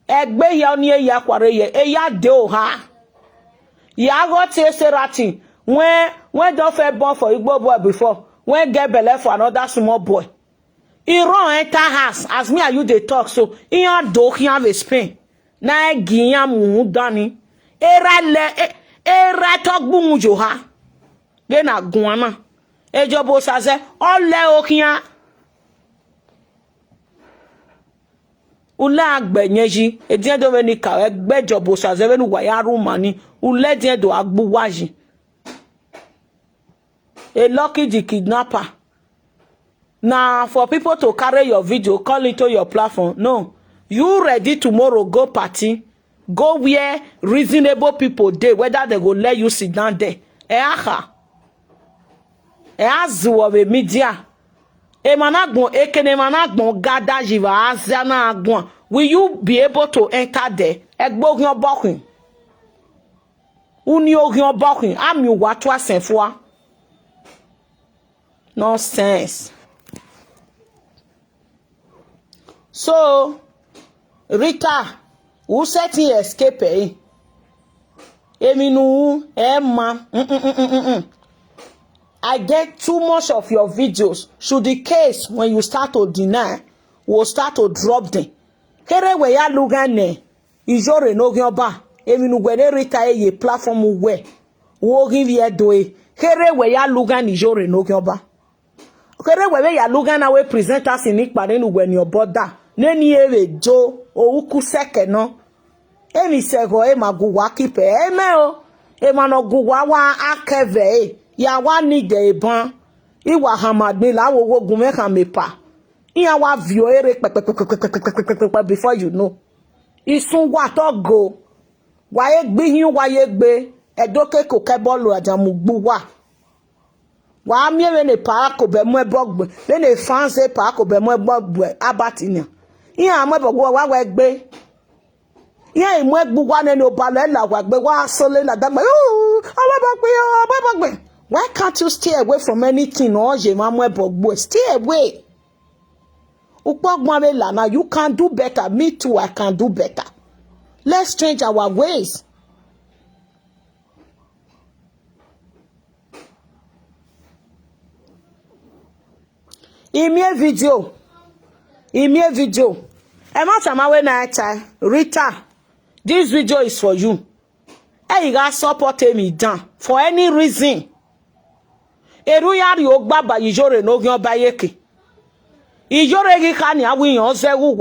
Egbe ya ni ya kware ye. Ya de o ha. Ya go te serati. When don't fair born for Igbo boy before. When get belle for another small boy. He run enter house. As me and you they talk so. He have do he have a spin. Na giya mu dani era togbu mu joha ge na guana ejobo saze ole okian ula agbenyeji edien do veni ka egbejobo saze venu wayaru mani ule dien do agbuwaji a lucky the kidnapper. Now for people to carry your video call it to your platform. No. You ready tomorrow go party, go where reasonable people dey, whether they go let you sit down there. Azuwa be media. Emanagbon ekene managbon gada jiva azana agbon. Will you be able to enter there? Egbo gyan bokin. Uni o gyan bokin. Am you watwa senfwa? Nonsense. So Rita, who set he escape? Eminu, Emma. I get too much of your videos. Should the case when you start to deny, will start to drop them. Here we ya lugane. Iyore no gyoba. Eminu gwere Rita ye platform we. Wo give ye doe. Here we ya lugan Iyore no gyoba. Here we ya lugan we present us in ikparenu when your border. Neni ewe jo ouku seke no. Emi sego e maguwa kipe eme o. E manoguwa wa akeve ya wa nige ebon. Iwa hamadmi la wo gume kamepa. Iya wa vio ere before you know. Isun wa to go. Wa ye gbe hin wa ye gbe. Edoke ko kebolu ajamugbu wa. Wa mi we ne pa ko be mo ebogbe. Le ne fanse pa ko be mo ebogbe abatinya. Iya amebogbo wa we gbe. Iya imu egbu wa ne no balo la wa gbe wa sole la dagbe. Abogbe. Why can't you stay away from anything or je ma mo ebogbo? Stay away. Upogbo la na you can do better. Me too, I can do better. Let's change our ways. Ime video. Rita, this video is for you. Hey, you guys support me down for any reason. Eruyari ogbaba Iyore no gyan bayeke. Iyore gi kan ya wi yan sewu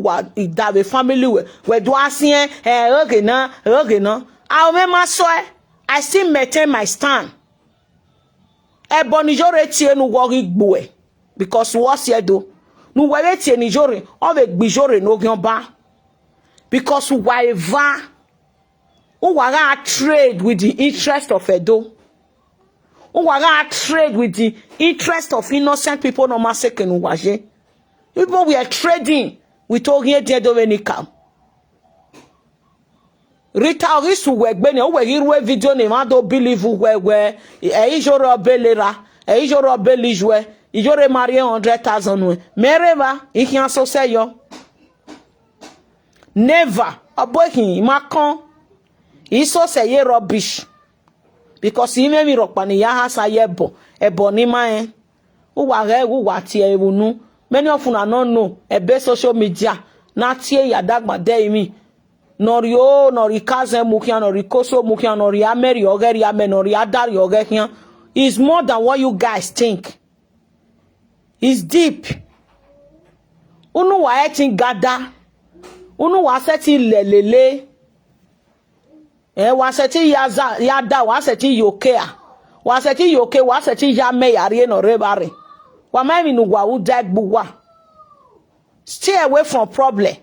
wa idabe family we do asien oge na. I me ma so I still maintain my stand. Ebon Iyore tie nu wo gbo e because what's here do? Nu we tie ni Iyore o be Iyore no gyan ba. Because whatever Who waga trade with the interest of Edo? Who waga trade with the interest of innocent people no maseke no waje? People we are trading with Ogie Dominica. Rita Orisu wegbeni o we hirwe video ne ma do believe we Iyore belera Iyore belijwe Iyore marry 100,000 we mereva ikian so say yo never abohin makon iso say ye rubbish because he me mi rokpani ya ha sa yebo ebo ni ma o wa re wo wa ti e wonu many of una no know ebe social media na tie ya dagba dey mi Norio, nori kaze mukia, nori koso mukia, nori ameri ogeri ame, nori adari ogeria. Is more than what you guys think. It's deep. Unu wa etin gada. Unu wa seti lelele. Wa seti yada, wa seti yokea. Wa seti yoke, wa seti yame yari no rebare. Wa memi nu wa udag buwa. Stay away from problem.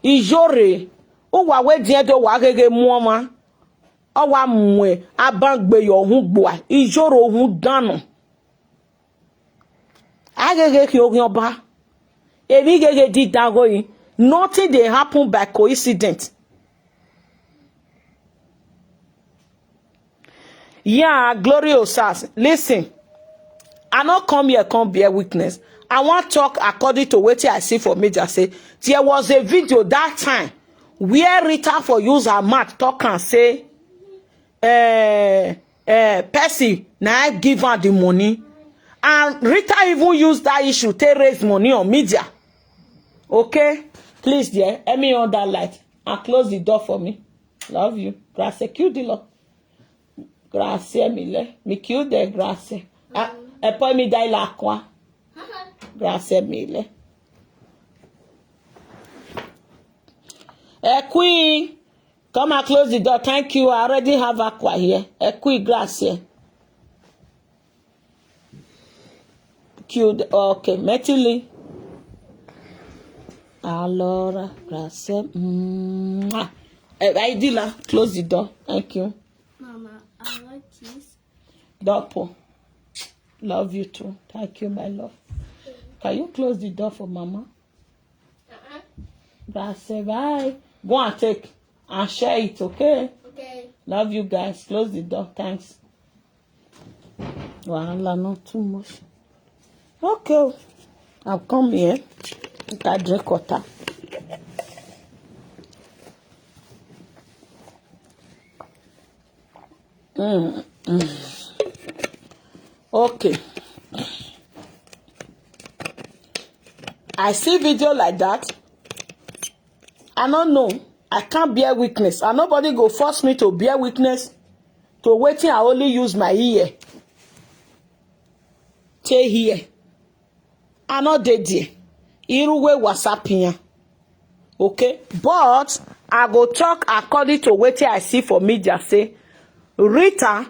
Iyore o wa we die do wa gege muoma o wa mwe abangbe yo hu gboa Iyore ohun danu agege ki ogun oba emi gege di dago yi nothing dey happen by coincidence. Yeah, glorious us. Listen, I not come here come bear witness. I want to talk according to what I see for media. Say there was a video that time where Rita for use her mouth talk and say, Percy now give her the money, and Rita even used that issue to raise money on media. Okay, please, dear, let me on that light and close the door for me. Love you. Grazie, cue the law. Grazie, mille. Me cue the grazie. E poi mi dai l'acqua. Grazie mille. Qui, come and close the door. Thank you. I already have aqua here. Qui, grazie. Okay, mettili. Allora, grazie. I did la. Close the door. Thank you. Mama, I like this. Dopo. Love you too. Thank you, my love. Can you close the door for Mama? Grazie, bye. Go and take and share it, okay? Okay. Love you guys. Close the door. Thanks. Wahala, not too much. Okay. I'll come here. I drink water. Okay. I see video like that. I don't know. I can't bear witness. And nobody go force me to bear witness to waiting. I only use my ear. Stay here. I not dead there. Iruwe WhatsApp. Okay? But I go talk according to what I see for media. Say, Rita,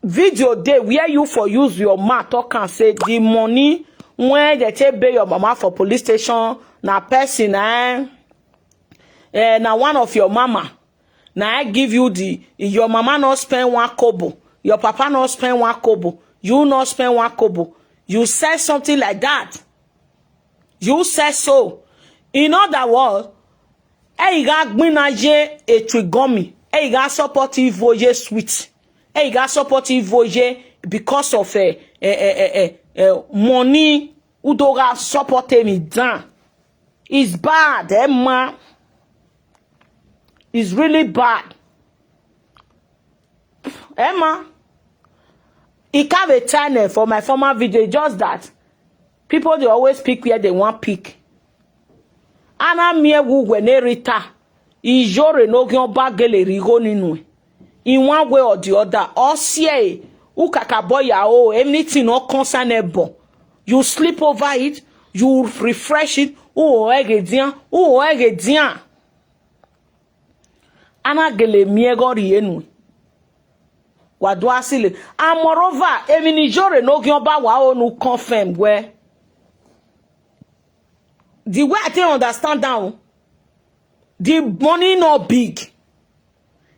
video day where you for use your mouth talk and say the money when they take pay your mama for police station na person na one of your mama na I give you your mama not spend 1 kobo, your papa not spend 1 kobo, you not spend 1 kobo. You said something like that. You said so. In other words, you got gbinaje etrigomi, you got support voye sweet. You got support voye because of money udoga support me down. It's bad, Emma. It's really bad. Emma, it have a channel for my former video, just that people they always pick where they want pick. And I'm here when Rita Iyore no gyan bagele rigo ninu. In one way or the other, or see ukakaboya oh anything no concernable. You sleep over it, you refresh it, egedian. Anagele miego rienu. Wadwa sile. And moreover, Iyore no gyan ba wa o confirm where the way I don't understand now, The money not big.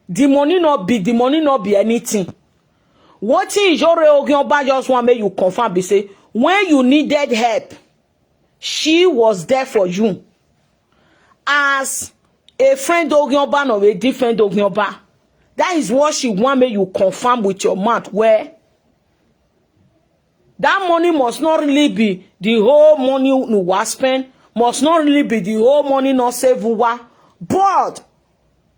The money not big. The money not be anything. What is your Ogioba just want make you confirm? Be say when you needed help, she was there for you. As a friend Ogioba or a different Ogioba. That is what she want make you confirm with your mouth. Where that money must not really be the whole money you was spend. Must not really be the whole money not save. But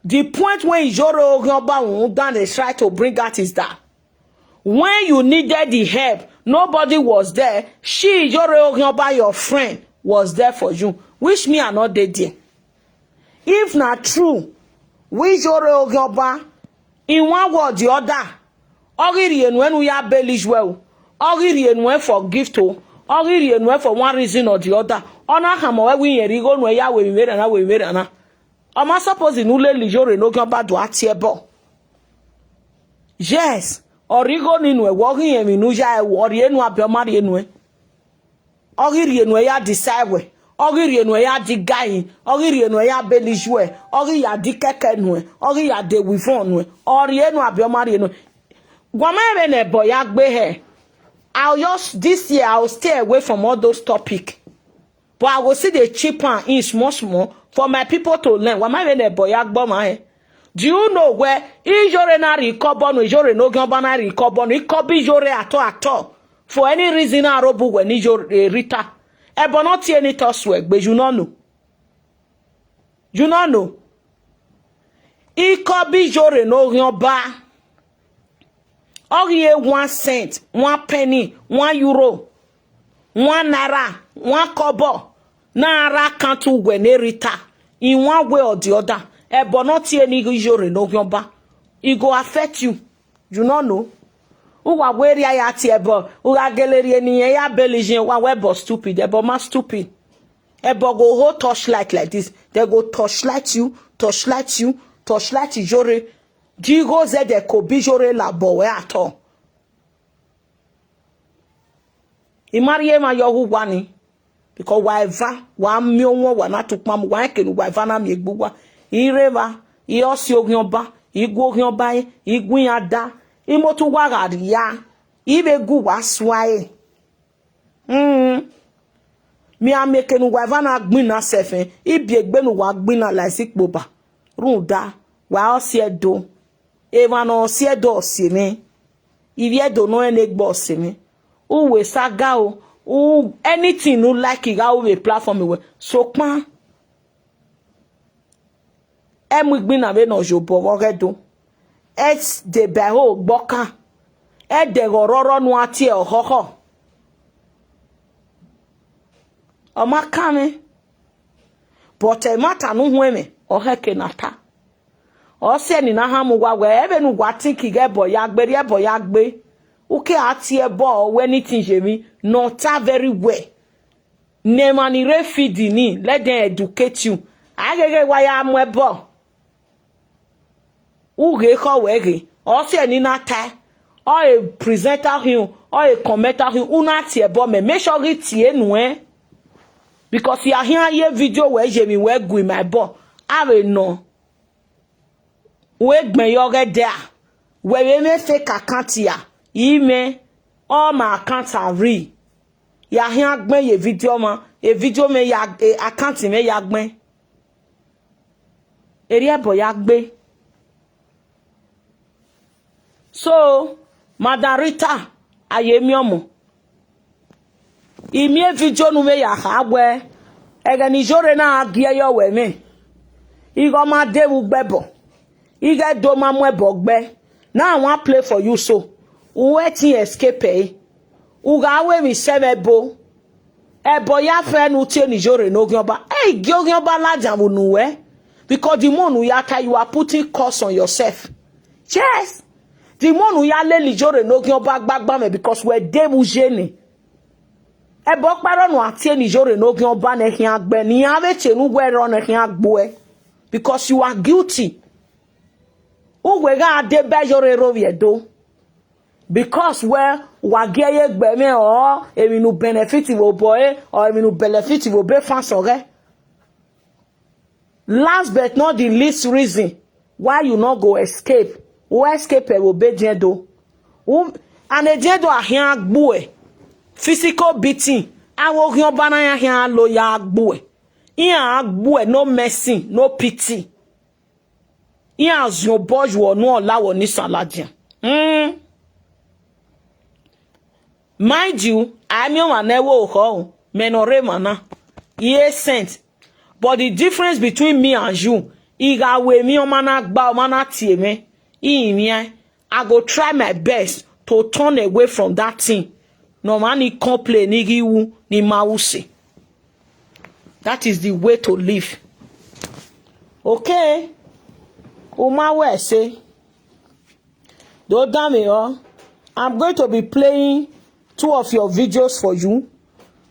the point when Iyore Ogioba won't down they try to bring out is that when you needed the help, nobody was there. She, Iyore Ogioba, your friend, was there for you. Which me are not dead there. If not true, we Iyore Ogioba, in one word or the other, Ogiri and when we are bellish well, Ogiri and when for gift to, Ogiri and when for one reason or the other. Ona hamo we yerigo no ya we made and we made ana. Am suppose in ule Iyore Ogioba do atiebo. Yes. Origo ninwe walking and minuja warrior no abiomari enwe. Ogiri enwe ya decide. Ogiri enwe ya di guy. Ogiri enwe ya belishwe. Ogiri ya di keke enwe. Ogiri ya de wifon enwe. Oriye no abiomari enwe. Gwamere ne boy agbe he. This year I'll stay away from all those topics. But I will see the cheaper in small for my people to learn. Gwamere ne boy agbo ma he. Do you know where Iyore na recover no Iyore no Ogioba na recover no ikobi Iyore at all for any reason arobu when Iyore Rita ebo not tie any toswe but you not know ikobi Iyore no Ogioba ogiye 1 cent 1 penny 1 euro 1 naira 1 kobo na ara kantu when Rita in one way or the other. But not any Iyore no Ogioba. It go affect you. You not know. Who are where ya tiebo? Who are gallery ni ya belgian wa webo stupid. Ebo ma stupid. Ebo go hold torchlight like this. They go torchlight you, torchlight Iyore. Do you go say they could be Iyore labo at all? Imariye ma yohu wani. Because whatever wa mionwo wa na tukma mu wa kenu whatever na mi egbuwa. Ireva, Iyosi Ogioba, Igwo Ogioba, Igwin Ada, Imotu Wagari ya, Ibe gu waswaye. Mi a meke nu wavana gbina sefen, Ibi egbe nu wa gbina la sikboba. Runda, wa osiedo. Eva no osiedo osime. Iviedo no enegbo osime. Uwe saga o, anything you like iga uwe platform iwe. Sokma. Emwigbina be no jobo wogedo et de beho gboka e de gororo nu ati ohoho o makame but e mata nu hueme o heke nata o se ni na hamu gwa ebe nu gwa tiki ge bo ya gbe uke ati ebo we anything jemi not very well nemani refidi ni let them educate you agege wa ya mu ebo uge ko wege o se ni na ta or a presenter him or a commenter him una tie bo me make sure it tie nu because you are here ye video where je mi we gu my bo are no we gben yo ge there we me fake account ya ime all my accounts are real ya here gben ye video ma e video me ya account me ya gben eri bo ya gbe. So, Madam Rita, ayemi omo. Imi video nu me ya hawe. Ega ni Iyore na agie yo we me. Igo ma de wu gbebo. Ige do ma mu ebo gbe. Now I want play for you so. Uweti escape. Uga we mi semebo. Ebo ya fe nu tie ni Iyore no Ogioba. Hey, Ogioba la jamu nuwe. Because the more you are putting cost on yourself. Yes. The one we are Iyore no Ogioba gbagba me because we dey mujene. Ebo paro no atie Iyore no Ogioba na hin agbe ni ave chenu we ro na hin agbo because you are guilty. O we ga de be Iyore ro viedo. Because where wageye gbe me o emi nu benefit wo boy or emi nu benefit wo be fan sore. Last but not the least reason why you not go escape. Who escape will be do. And a jedo a here boy. Physical beating. I walk your banana here lawyer boy. Here boy, no mercy, no pity. Here's your boy you no allow ni saladian. Mind you, I'm your man never ho menore mana. Ye sent. But the difference between me and you, iga we mi o mana gba o mana tie me. I go try my best to turn away from that thing. No man complain ni wu ni mausi. That is the way to live. Okay. Umawe say, don't damn me, I'm going to be playing 2 of your videos for you.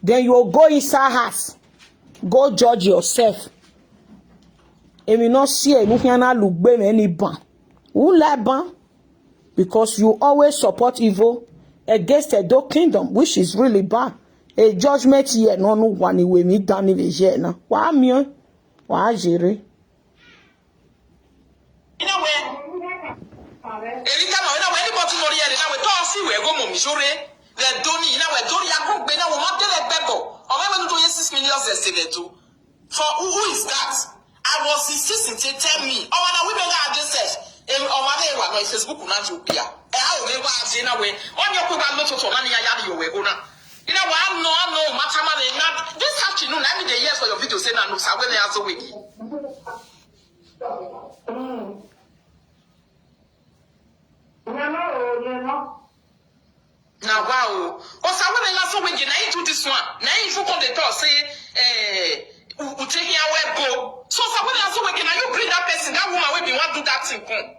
Then you'll go inside house. Go judge yourself. And we not see any ban. Who like ban? Because you always support evil against a dog kingdom, which is really bad. A judgment here, no one way me done even here now. Why me? Why jere? Rita no na we bottom no here na we to see we go mo misore le doni na we doni akogbe na we ma tele gbebo o me do 6 million estimated for who is that? I was insisting to tell me o na we be ga address o ma na wa no Facebook na jopia e ha o me wa ase na we onye ko ga no to na ya ya yo we go na you know what no matter man na this afternoon I me the years for your video say na no sa we na aso we now wow. Because I want to last week and I do this one. Now if you come the talk say we take here where go. So I want to last week and you bring that person, that woman will be want do that thing come.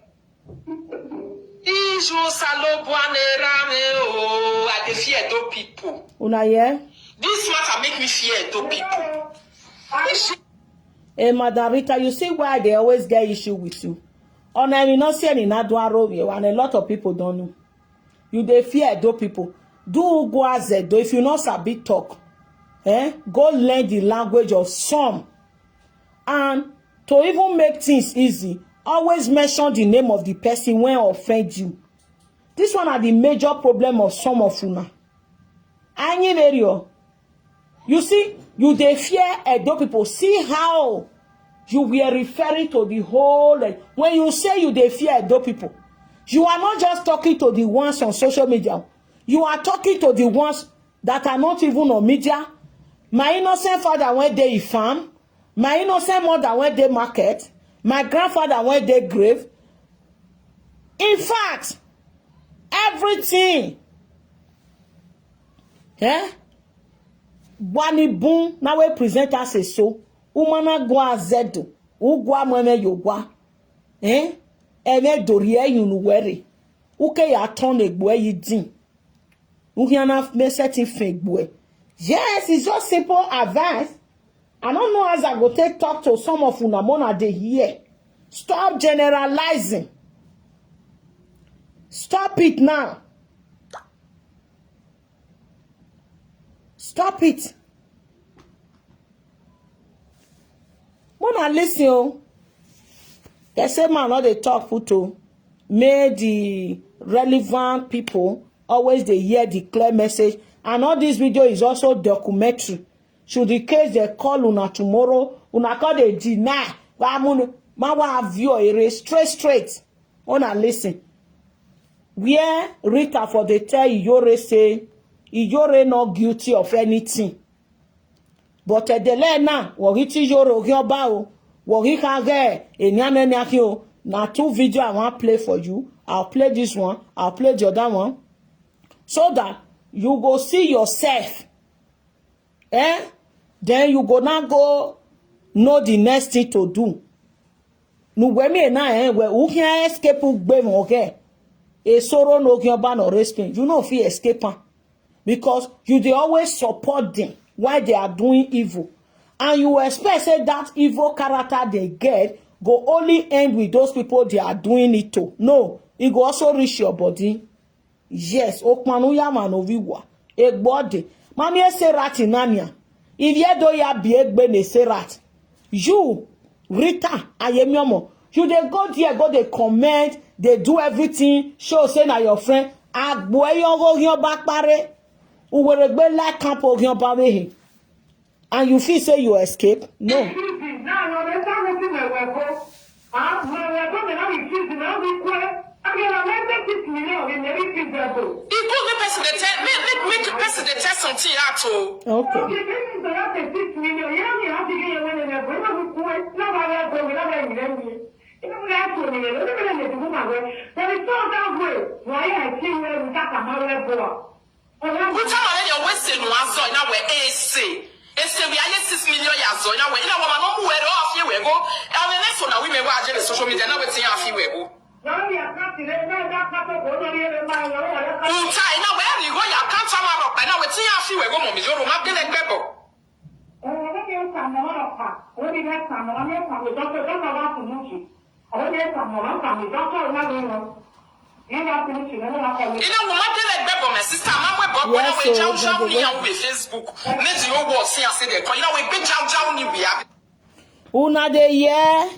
Ijo salobwane rame oh I dey fear those people. Una yeah? This matter make me fear those people. Hey, Madam Rita, you see why they always get issue with you. And I will not say any Nadwaro, and a lot of people don't know. You they fear those people. Do go as though if you not sabi talk, go learn the language of some. And to even make things easy, always mention the name of the person when offend you. This one are the major problem of some of you. You see, you they fear those people. See how you were referring to the whole. When you say you they fear those people, you are not just talking to the ones on social media. You are talking to the ones that are not even on media. My innocent father went there farm. My innocent mother went there market. My grandfather went there grave. In fact, everything. Wani boom now we present us a so. Umana gwa zedo. Ugwa mweme yogwa. Eme dorie yunuwere. Uke ya ton egwe yidin. Uhiana meseti fegwe. Yes, it's just simple advice. I don't know as I go take talk to some of Unamona de here. Stop generalizing. Stop it now. Stop it. Mona listen. They say man not they talk photo. May the relevant people always they hear the clear message. And all this video is also documentary. Should the case they call una tomorrow, una call they deny. Ma view erase straight. Una listen. Where Rita for the tell Iyore say Iyore not guilty of anything. But the now, Woriti Yoro Gyobao, Worika Gay, Enyanakio, now 2 videos I want to play for you. I'll play this one, I'll play the other one. So that you go see yourself. Then you go now go know the next thing to do. No we na where who can escape gbem okay. A sorrow no Gyoba no respect. You know if you escape because you they always support them while they are doing evil. And you expect say that evil character they get go only end with those people they are doing it to. No, it go also reach your body. Yes, okmanu ya manoviwa. Egbode. Mami serat inania. If ye do ya be egbe ne serat. You Rita, Ayemiomo. You they go there, go they comment, they do everything, show say na your friend. Agbo yon go yon back pare. Uweregbe like camp of yon babe. And you feel say you escape? No. Okay. Ese we aye 6 million yazo na we ina woman no mu were off ye we go and the next one na we me wa agere social media na we tin afi we go unta ina we ni go ya kan sama ro pa na we tin afi we go mo mi joro ma gele gbebo ina woman tell gbebo my sister ma we bob when we jam jam ni on Facebook let you go see and say the you know we be jam jam ni we have una de ye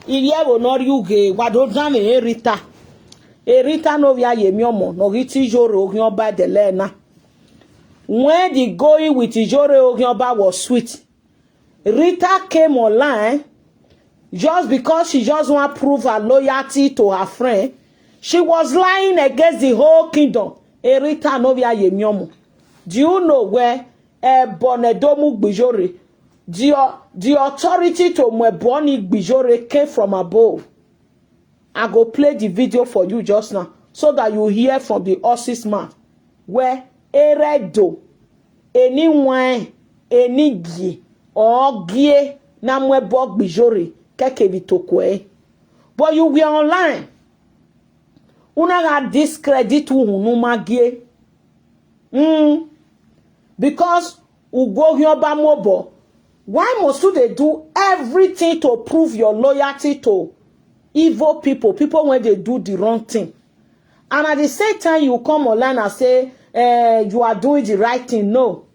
iye wo no yuge wa do jam Rita Rita no via Yemiomo no Riti Joro Ogun Oba de Lena when the going with Iyore Ogun Oba was sweet Rita came online just because she just want to prove her loyalty to her friend. She was lying against the whole kingdom. Rita Novia Yemiomo. Do you know where Bonedomu Bijore, the authority to Mweboni Bijore came from above? I go play the video for you just now so that you hear from the horse's mouth. Where Eredo, anyone, any gi, or gie, na Mwebog Bijore, keke vitokwe. But you were online. Una ga discredit unu magie. Because ugo yoba mobo. Why must they do everything to prove your loyalty to evil people? People when they do the wrong thing. And at the same time you come online and say you are doing the right thing. No.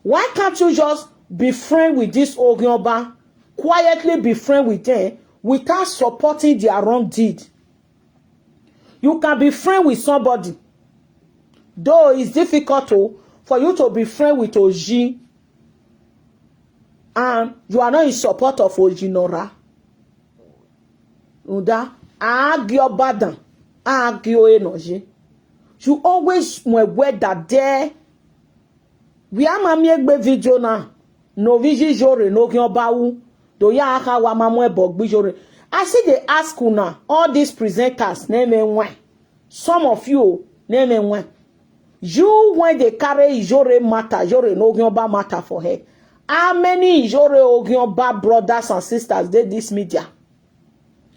Why can't you just be friend with this Ogyoba? Quietly be friend with them without supporting their wrong deed. You can be friend with somebody. Though it's difficult for you to be friend with Oji and you are not in support of Oji Nora. Uda, agio badan, agio enoji. You always wear that there. We are mamiegbe video na. No viji jore no gyobawu. Do ya aka wa mamwe bogbi jore. I see they ask una, all these presenters, name and when. Some of you, name and when. You, when they carry Iyore matter, Iyore no Ogyoba matter for her. How many Iyore Ogyoba brothers and sisters did this media?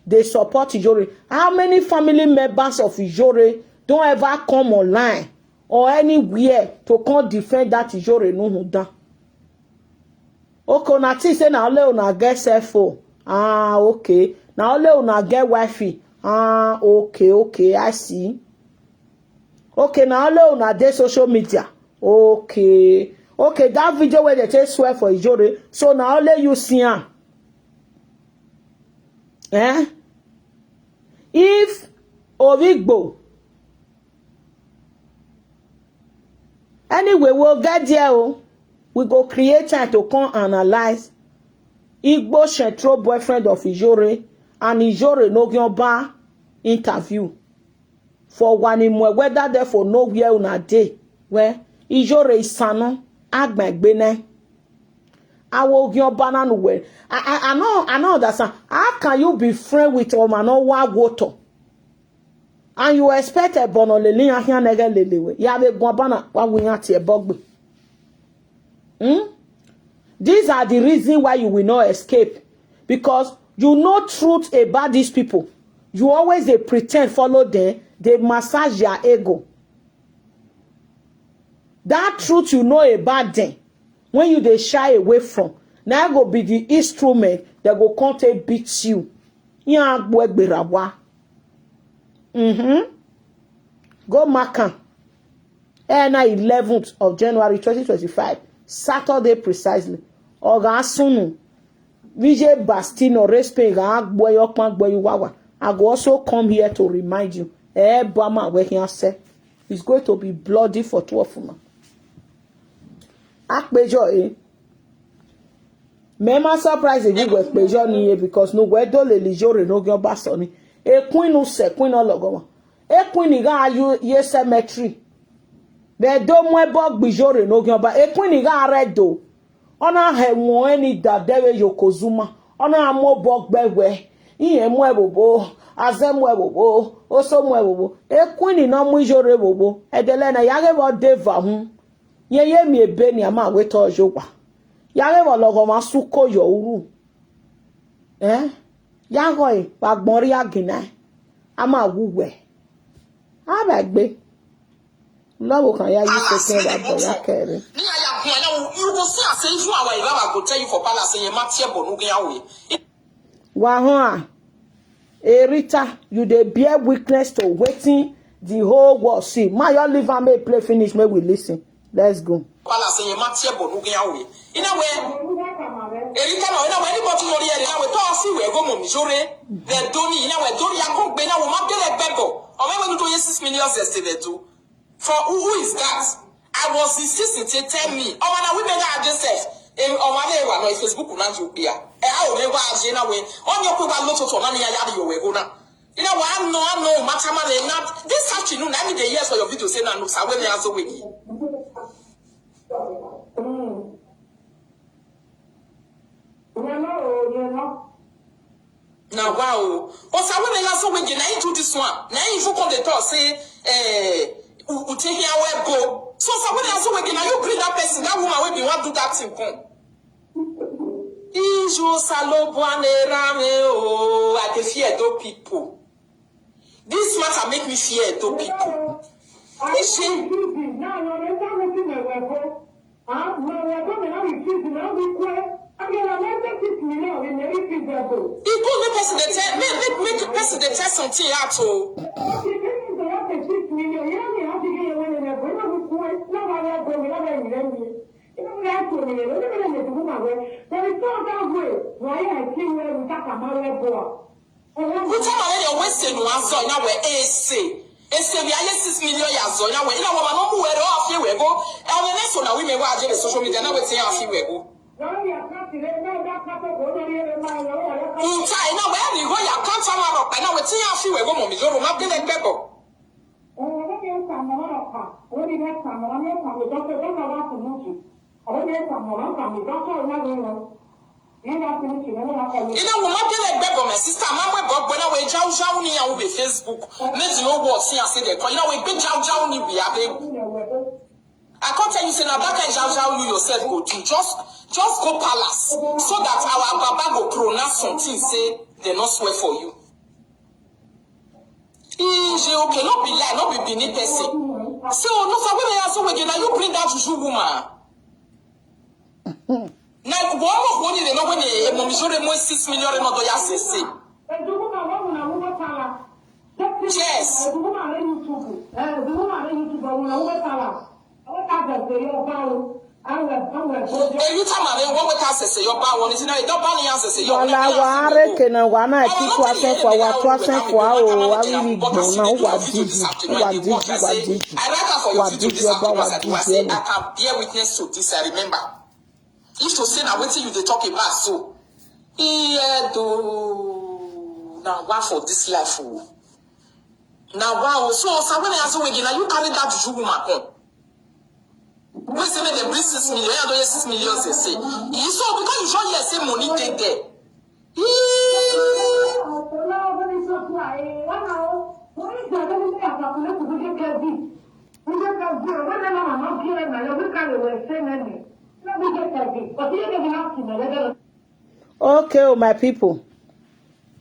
They support Iyore. How many family members of Iyore don't ever come online or anywhere to come defend that Iyore no huda? Okay, na say na ole una get cellphone. Ah, okay. Now only una get Wi-Fi. Ah, okay, I see. Okay, now only una dey social media. Okay, that video where they take swear for Iyore. So now only you see am. If Origbo. Anyway, we'll get there. We go create time to come analyze Igbo Central boyfriend of Iyore and Iyore no Ogyoba interview for one whether therefore nowhere una day where Iyore is sano agbegbene awo Ogyoba na no where I know that how can you be friend with Omanowa Woto and you expect a bonolele ahia nege lelewe ya be gbona wa wiyan ti e bogbe. These are the reasons why you will not escape. Because you know truth about these people. You always they pretend follow them. They massage your ego. That truth you know about them. When you they shy away from. Now go be the instrument that go come to beat you. Go mark on. 11th of January 2025. Saturday precisely. Oga Sunu. Vije Bastino respect boy wawa. I go also come here to remind you. Bama where he say it's going to be bloody for 12 months. Akpejo Mema surprise if you go Akpejo ni because no we do le Iyore no gyo basoni. Queen no se queen ologo. Queen ga you ye cemetery. Be do mo bog Iyore no gyo ba. Queen ga redo. Ona he won any that dewe Yokozuma. Ona amo bog bewe. Iye mo ebobo. Azemwe bobo. Oso mo ebobo. Queen no mu Iyore bobo. Edele na yage bo deva hu. Ye mi ebe ni ama weto ojogwa. Yage bo logo ma suko yo uru. Yago e pagbon ri agina. Ama wuwe. Abagbe. Love kan ya you say that boy akere. You go see I say if you are I go tell you for palace say matie bonu gen awe. Wa ho a Rita, you dey bear witness to waiting the whole world see. Ma you leave am make play finish make we listen. Let's go. Palace say matie bonu gen awe. Ina we Rita no ina we anybody no here na we to see we go mo Iyore. The doni ina we doni akogbe na we ma dele gbegbo. O me we do 6 million yesterday too. For who is that? I was insisting to tell me. Oh, when women are just on my way, no Facebook na you here. I will never ask you now. On your people lot of money you we go now. You know what? I know matter now. This afternoon, I need the years for your video say now. So when they are so wiki. Now wow. Oh, so when they are so wiki, now you do this one. Now you come the talk say we take here where go. So when I say again, you bring that person, that woman will be want to do that thing come. Ijo salobwane rame oh, I dey fear those people. This matter make me fear those people. Make the person they tell something out oh. Sister, Facebook. I can't tell you say now that can you yourself go do. Just go palace so that our Baba go pronounce something say they not swear for you. Okay, not be lie, not be beneath person. So no for women are so again. Now you bring that juju woman. Now one more money they know when they Iyore more 6 million no do ya say. Yes. If to say now waiting you they talk about so. Now what for this life? Now wow, so when I ask you again, you carry that juju woman home. We say they bring 6 million, I don't 6 million they say. So because you show say money take there. Okay, oh my people.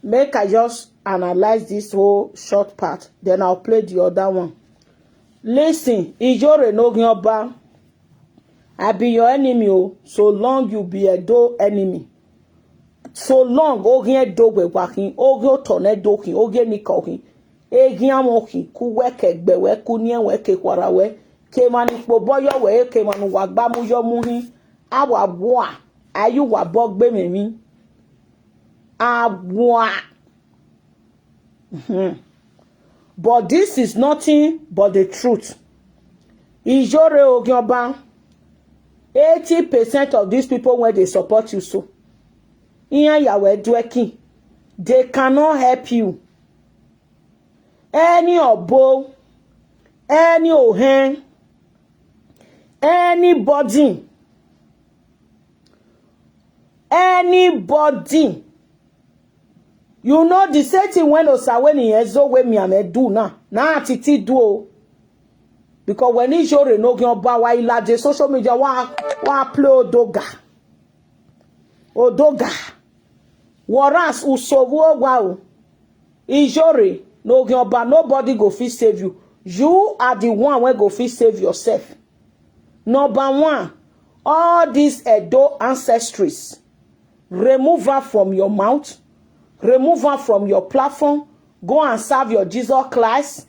Make I just analyze this whole short part. Then I'll play the other one. Listen, Iyore no gyoba. I be your enemy, oh. So long you be a do enemy. So long, ogien do we wakin, ogio tone dokin, ogien nikokin. Egian mokin, ku weke gbewe, ku nien weke kwarawe. Kemani boyo we, kemanu wagbamu yo muhi. Awa boa, ayu wabog be memi. Abwa. But this is nothing but the truth. Iyore Ogioba, 80% of these people when they support you so. They cannot help you. Any obo, any ohen, anybody, you know the same thing when Osaweni ezo we mi ame do na Otiti do o. Because when Iyore no Ogioba wa ilaje social media wa play odoga. Whereas usovu wa o. Iyore no Ogioba, nobody go fit save you. You are the one wey go fit save yourself. Number one, all these Edo ancestries, remove her from your mouth, remove her from your platform, go and serve your Jesus Christ.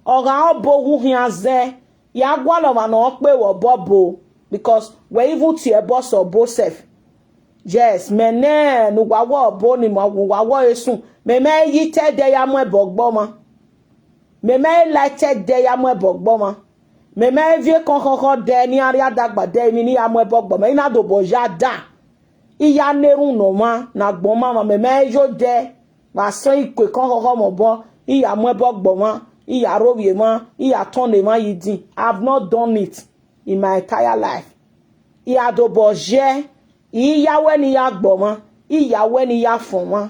Oga obo hu hiaze, ya gwalo ma no pe wo bobo, because we even tie boss or boss self. Yes, mene nu wawo obo ni mo wawo esun, me yi te de ya mo ebogbo ma. Me lighted de ya mo ebogbo ma. Me vie kon de ni ari adagba de mi ni ya mo ebogbo ma. Ina do boja da. Iya nerun no ma na gbon ma me yo de ba so ikwe kon mo bo iya mo ebogbo ma. Iya rowie ma, iya tone ma yidi. I've not done it in my entire life. Iya do boje, iya we ni ya gbo ma, iya we ni ya fon ma.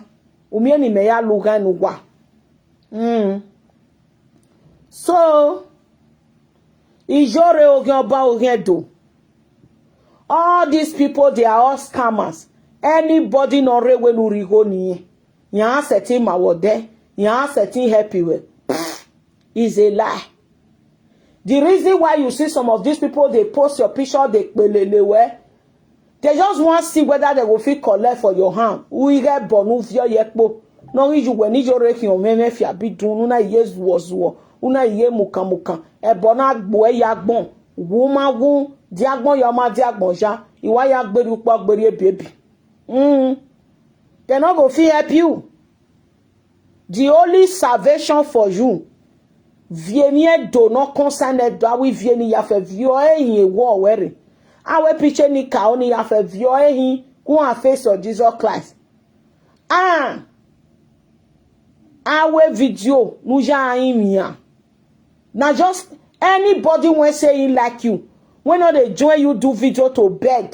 Umie ni me ya luga nugwa. So, Iyore Ogioba Ogedo. All these people, they are all scammers. Anybody no re we nurigo niye. Nya seti mawode, nya seti happy we. Is a lie. The reason why you see some of these people, they post your picture, they just want to see whether they will feel collect for your hand. We get bonu via yekbo. No you when you reki o meme fia bi dunu na yezu wozuo. Una ye muka. E bona gbo e yagbon. Wuma wu diagbon yo ma diagbon ja. Iwa yagbe ru po gberi e baby. They not go fit help you. The only salvation for you. Viennie do not concern do we vieni ya fe vio ehin wo were. Awe piche ni ka oni ya fe vio ehin ku an face of Jesus Christ. Awe video nu ja imia. Now just anybody when saying like you, when they join you do video to beg.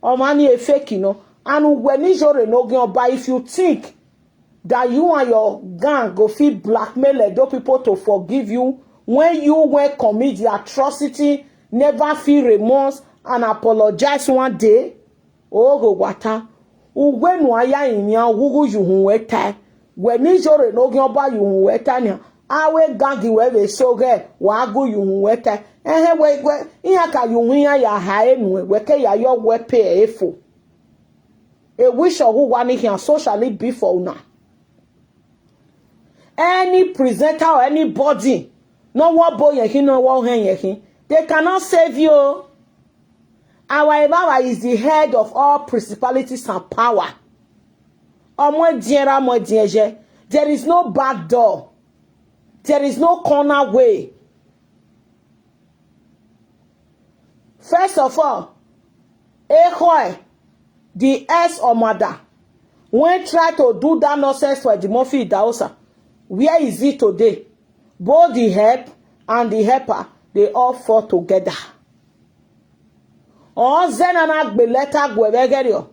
Or money a fake, you know. And when Iyore no Ogioba, if you think that you and your gang go feel blackmail those people to forgive you when you were commit the atrocity, never feel remorse and apologize one day. Oh go wata. When waya imia wugu you weta. When Iyore no Ogioba you weta nya. Awe gangi we so ge wagu you weta. We iya ka you winya ya hae nu we ke ya yo we pay efo. A wish of who wani here socially be for una. Any presenter or anybody, no one boy yehin, no one hen yehin, they cannot save you. Our Baba is the head of all principalities and power. There is no back door. There is no corner way. First of all, the ex or mother, when try to do that nonsense for the Murphy Daosa, where is it today? Both the help and the helper, they all fall together. Or zenana gbeleta gwebegerio.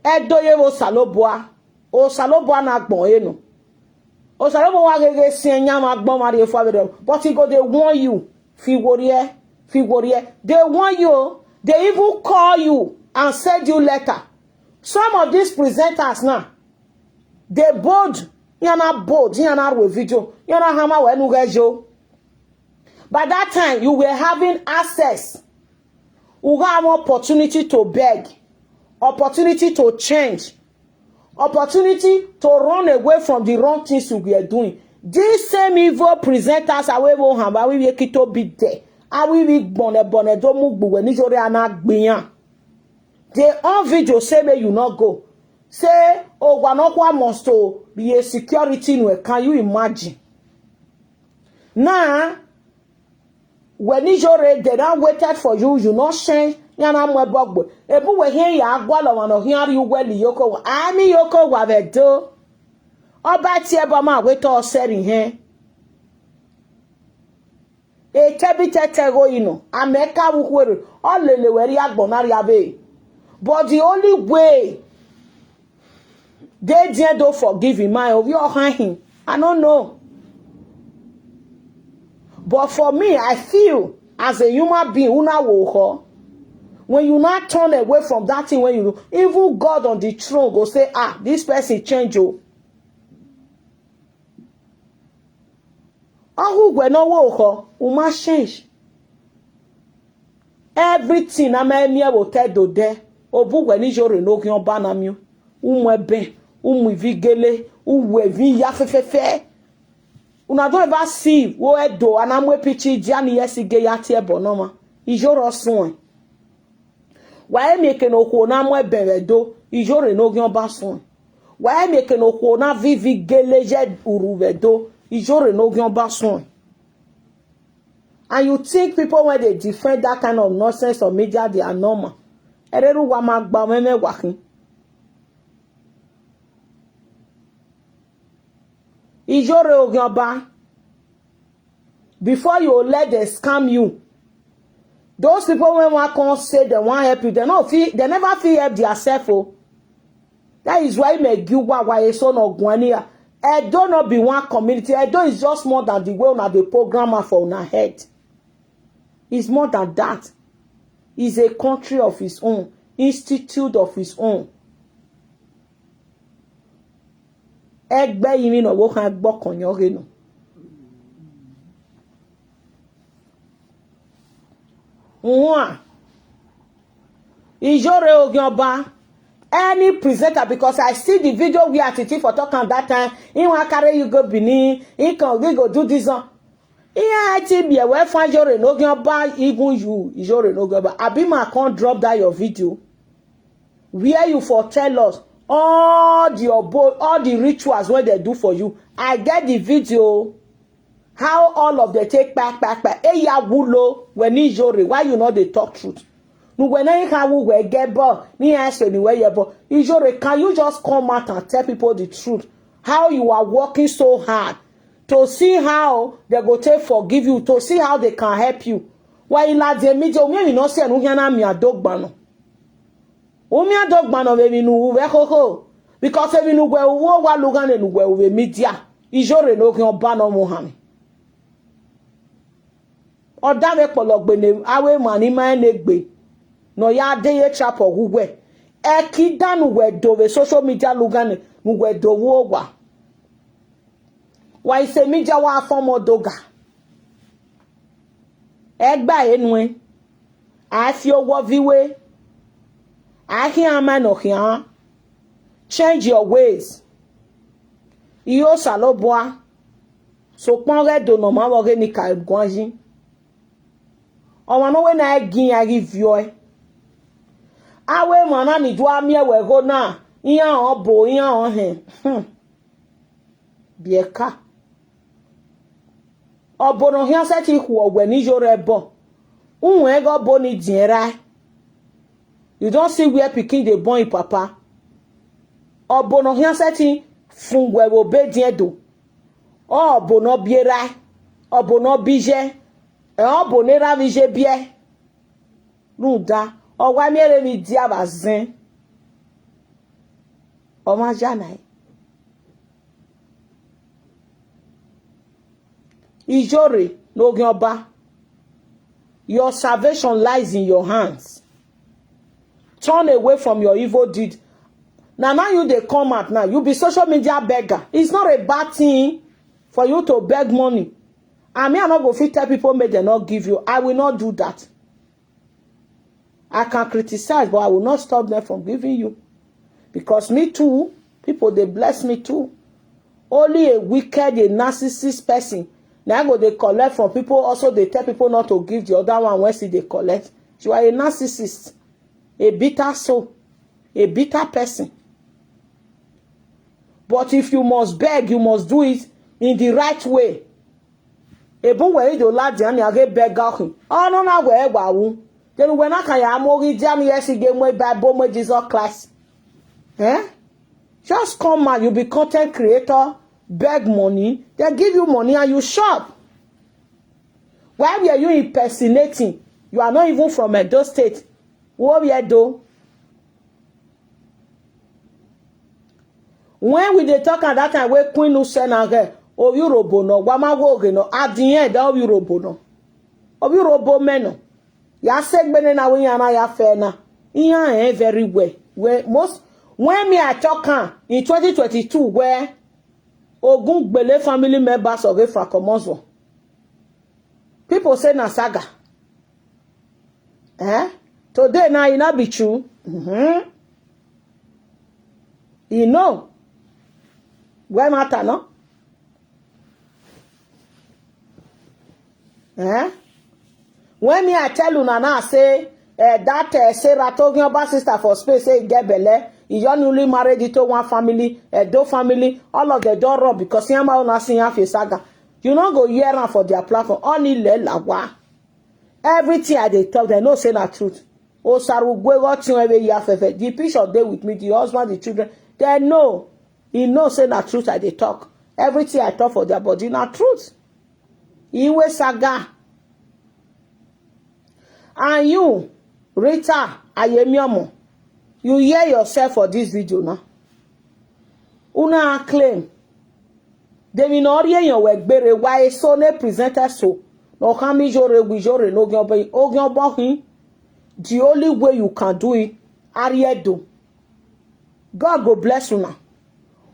Edoye wo salobua. O salobua na gbon eno. O salobua gege sienya ma gbon mari efo abede. But he go they warn you. Figorier. They warn you. They even call you and send you letter. Some of these presenters now, they bold. Yana with video. Yana hama wenu gejo. By that time, you were having access. You have opportunity to beg, opportunity to change, opportunity to run away from the wrong things you were doing. These same evil presenters are we will be there. I will be bonnet do mugbu when Iyore ana gbiyan. They on video say may you not go. Say, oh, Wanokwa must to be a security no. Can you imagine? Now, when Iyore they don't waited for you, you not change. Yana mwebogbo. Ebu we here ya agwala wano here you well yoko. Ami yoko wavedo. Oba tieba ma weto oseri he. E tebi tetego ino. Ameka wukwere. Olele weri agbonari abe. But the only way they don't forgive him, my of your him. I don't know. But for me, I feel as a human being, una wo when you not turn away from that thing, when you do, even God on the throne go say, ah, this person change you. Ahu we no wo uma change. Everything I may will tell do there. Obu we ni Iyore no gyan banamio. Umwebe, umwivigele, uwevi ya fefefe. Una don't ever see wo edo anamwe pichi diani yesige ya tie bonoma. Iyore sun. Why make no ko na mwe beredo Iyore no gyan ba sun. Why make no ko na vivigele je uruvedo Iyore no gyan ba sun. And you think people when they defend that kind of nonsense on media they are normal. Ereru wa magba meme wakin. Iyore ogyoba. Before you let them scam you. Those people when one can't say they want help you, they never feel help themselves. Oh. That is why make you why a son of Guania. Edo not be one community. Edo is just more than the way on the programmer for una head. It's more than that. It's a country of its own, institute of its own. Egbe yimi no wo kan gbo kan yore no. Nwa. Iyore ogyoba. Any presenter, because I see the video we are Otiti for talking that time. In one carry you go Benin. In can we go do this one. Yeah, I be aware find Iyore no gyoba even you Iyore no gyoba. Abima can't drop that your video. Where you for tell us all the rituals what they do for you. I get the video. How all of them take back. Hey ya wulo when Iyore. Why you know they talk truth? No, when I have we get bo, me ask anywhere you bo. Iyore, can you just come out and tell people the truth? How you are working so hard to see how they go take forgive you, to see how they can help you. Why in la de media, we no say no yana mi adogbano. Omi adogbano we nu we ho. Because we nu we wo wa lugane nu we media. Iyore no gyan ba no Muhammad. Oda we pologbe ne awe mani ma negbe. No ya dey trap ogugwe. E ki danu we do we social media lugane nu we do wo wa. Why say media wa form odoga. Egba enwe. A fi owo viwe. A hian man no hian. Change your ways. Iyo saloboa. So pon re do no ma wo re ni ka gwanjin. Omo no we na egin ya review e. Awe mana ni do amie we go na. Iyan obo iyan on hen. Bieka. Obo no hian se ti hu ogwe ni Iyore bo. Unwe go bo ni dinra. You don't see where pikin dey born in papa. Obo no hian se ti fun we wo be din do. Obo no biera. Obo no bije. Obo ne ra bije bie. Nuda. Owa mere mi di abazin. Oma janai. Iyore no gyoba. Your salvation lies in your hands. Turn away from your evil deed. Now you they come out now. You be social media beggar. It's not a bad thing for you to beg money. I mean, I'm not going to tell people may they not give you. I will not do that. I can criticize, but I will not stop them from giving you. Because me too, people, they bless me too. Only a wicked, a narcissist person. Now go they collect from people. Also, they tell people not to give the other one when see they collect. You are a narcissist. a bitter soul, a bitter person. But if you must beg, you must do it in the right way. Ebo we do la diani age beg out. Oh no na we gbawu. Then when I can amori diani yes again we Bible me Jesus class. Just come out, you be content creator, beg money, they give you money and you shop. Why were you impersonating? You are not even from Edo State. What we do? When we dey talk at that time, we Queen Usenage, oh you robo no, wama woge no, at the end, oh you robo no, oh you robo meno. Ya segbene na we yana ya fe na. Iya very well. When me I talk in 2022, where Ogun Gbele family members of Efrakomozo, people say na saga. Today now it not be true. You know. Where matter no? When me I tell you now say that Sarah talking about sister for space say get belle, he just newly married into one family, Edo family, all of the door rob because yama una see half a saga. You not go hear am for their platform. Only lawa. Everything I they talk, they know say the truth. Oh, Saru go got you every year. The picture they with me, the husband, the children, they know. He knows say the truth I they talk. Everything I talk for their body, not truth. Iwe saga. And you, Rita, Ayemiomo, you hear yourself for this video now. Una claim. They will not hear your work, but why so ne presented so. No kami jore wijore no ogyobo. The only way you can do it, Ariedo. God go bless you now.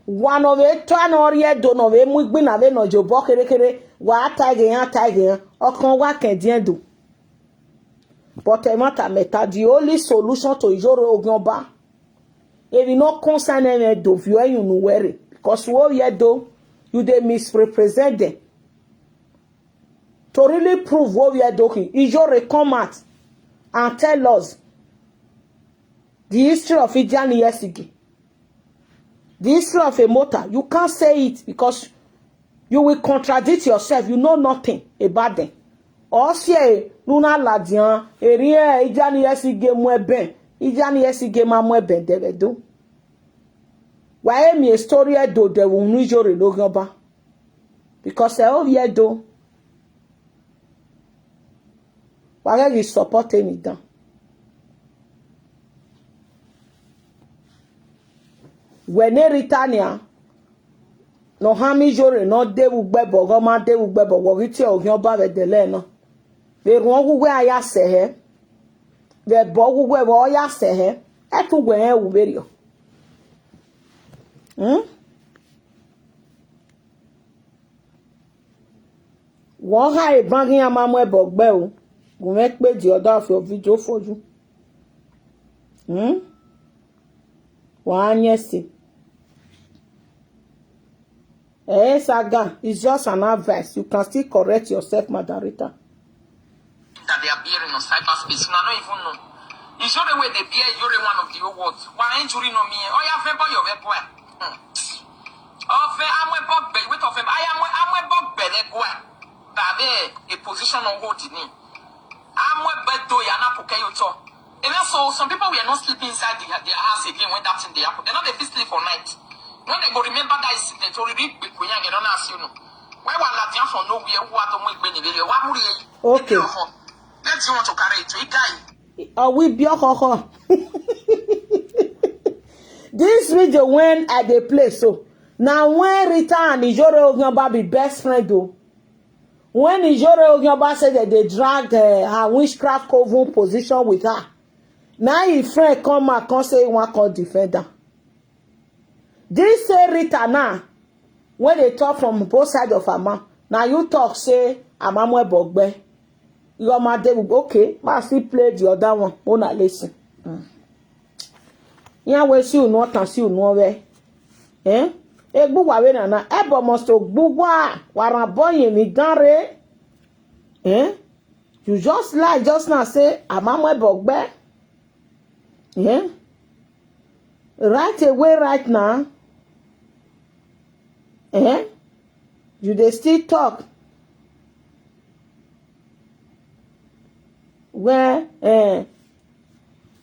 One of it, turn Ariedo no ve mugbi na ve no jobo kere wa tiger okon wa ken do. But matter the only solution to Iyore ogyoba. If you not concern any do you know where because what you do, you they misrepresent them. To really prove what we are doing, Iyore come out and tell us the history of Ijani Yesigi. The history of a motor. You can't say it because you will contradict yourself. You know nothing about them. Or say, Luna Ladian, Erie, Ijani Yesigi mwebe, Ijani Yesigi ma mwebe, they do. Why me a story do they will know Iyore Logoba? Because they all here do. Why are you supporting me down? When Ritania, no hami Iyore no de ugbebo, goma de ugbebo, wogiti ogyoba vedele no. They wrong where I say, they bog where I say, etu where uberio. One high banging a mamma bogbe. We make the other of your video for you. One yes. Saga, it's just an advice. You can still correct yourself, Madam Rita. That they are bearing on cyberspace. You don't even know. You show the way they bear Iyore one of the awards. Why ain't you no me? Oh, you have a your boy. I'm a bug bed with of him. I'm a bug bed. A position on hold in me. I'm a bed do ya na poke you talk. And also some people were not sleeping inside their house again when that's in the apple. They're not they sleep for night. When they go remember that incident or read when you get on us, you know. Why were not there for nowhere who are the way when you what would you? Okay. Let's want to carry it to a guy. Are we be this video when at the place so now when Rita and Iyore Ogyoba be best friend though. When Iyore Ogyoba said that they dragged her witchcraft coven position with her. Now his friend come and come say one called defender. This say Rita now, when they talk from both sides of her mouth, now you talk say Amamwe Bogbe. Your mother okay, but still play the other one. Wanna listen. Yeah, we see you not and see you no way. Egbu wa we na ebo must gbugwa wara boy mi ganre. You just like just now say Amamwe Bogbe. Yeah? Right away, right now. Eh? You they still talk. Where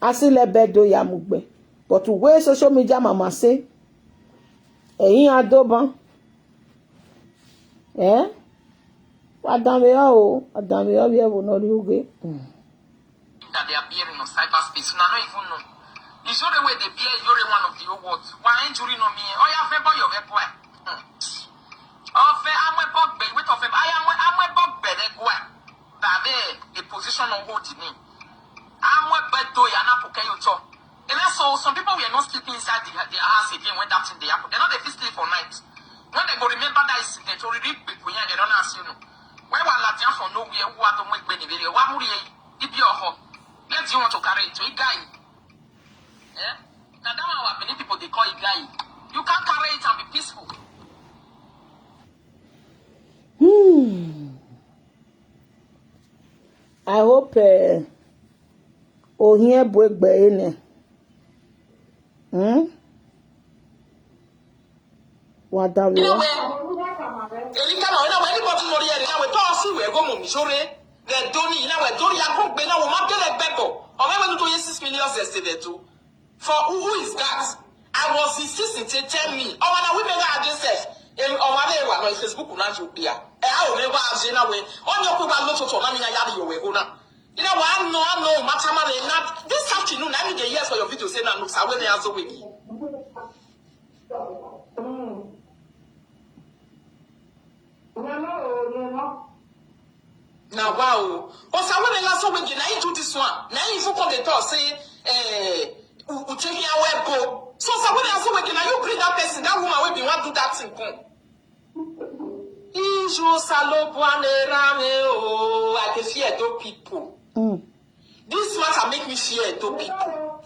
Asilebedo Yamugbe. But where social media mama say, adoban. Adameo, we will not do that they are bearing on cyberspace. Now, not even know. Is your way they bear Iyore one of the awards? Why injury no me? Oh, yeah, favor your boy. Oh, I'm a bug bed. Wait, I'm a bug bed. That a position on hold me. I'm a bed to Yana Pokeyoto. And also, some people were not sleeping inside the house again when that's in the apple. They're not they sleep for night. When they go remember that incident, or read between they don't ask you. Where were Latian for nowhere who are the way when they were one if you're home. Let's you want to carry it to a guy. Yeah? Now that one many people they call it guy. You can't carry it and be peaceful. I hope Ohie Bwegbe what that you know anybody know here now we talk see we go Missouri. The Doni, now a Doni, I can't be now, one like Bebo. Or maybe to 6 million yesterday too. For who is that? I was insisting to tell me, oh, when we made our just and on my Facebook, not you be. I will never have seen away. On your Kuba Lotto, I mean, I had your way. You know, I know, Matamale, not this afternoon, I need a yes for your video saying that looks away as a week. Now, wow. But I want to last week, now you do this one. Now you come the talk, say, we take your web go. So, I want to last week, now you bring that person, that woman will be want to do that thing. I can fear two people. This matter make me fear two people.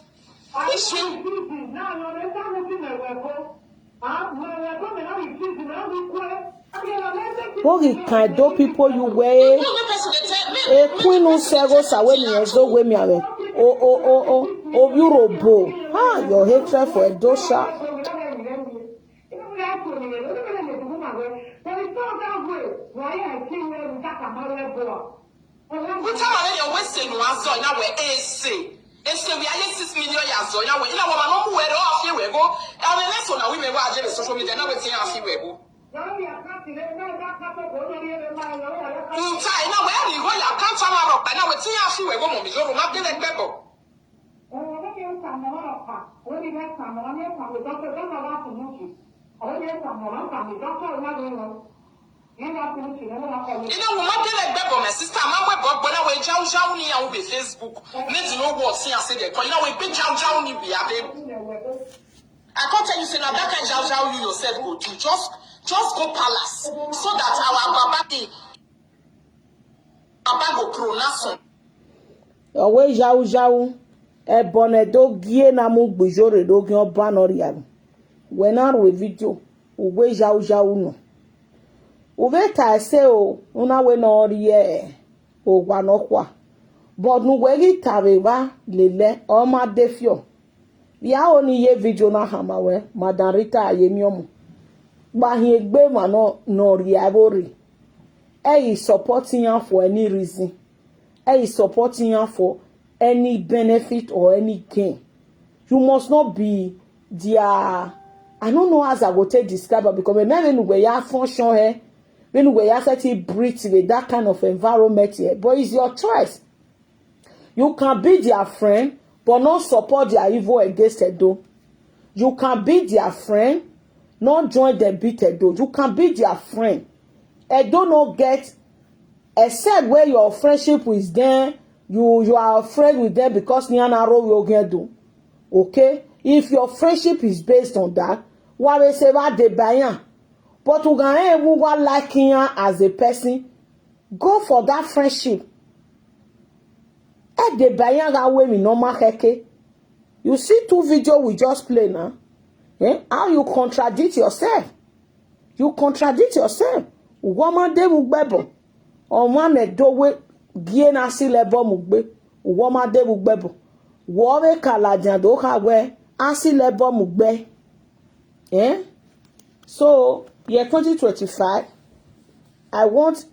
Bogi can do people you wear a queen who serves away me as though we me away. Oh, you robo. Ah, your hatred for a dosha. What time are you wasting was on our AC? We are 6 million years old. Now, we know where off here we go. And the next one, we may watch social media. Now, we see how we go. Now, where you go, you can't turn up. And now, we see how we go. You're not getting better. You know, what did I beg my sister? I'm when I went Chow Chow ni on Facebook. Let's know what see and say that. You know, we big Chow Chow ni be I can't tell you, say now that kind Chow Chow you yourself go do. Just go palace so that our Baba go pronounce. Away Chow Chow. E bonedo gie na mu gbujore do gyan banorian. When are we video? Uwe Chow Chow no. Uveta se o una we no rie o gwa no kwa but nu we gi tareba lele o ma defio bia oni ye video na hama we madam Rita ayemiomu gba hin egbe ma no rie abori supporting her for any reason supporting her for any benefit or any gain. You must not be their I don't know as I go take describe because when we ya function here when we actually breathe with that kind of environment here, but it's your choice. You can be their friend, but not support their evil against Edo. You can be their friend, not join them beat Edo. You can be their friend. Edo not get, except where your friendship is there, you are a friend with them because Niana Ro Yogedo. Okay? If your friendship is based on that, what we say about the bayan. But who like him as a person, go for that friendship. The bayan way me normal heke. You see 2 videos we just play now. How you contradict yourself? You contradict yourself. Woman de mugbebo. O man me do we gie na si lebo mugbe. Woman de mugbebo. Wowe kaladian do kawe asi lebo mugbe. So, year 2025, I want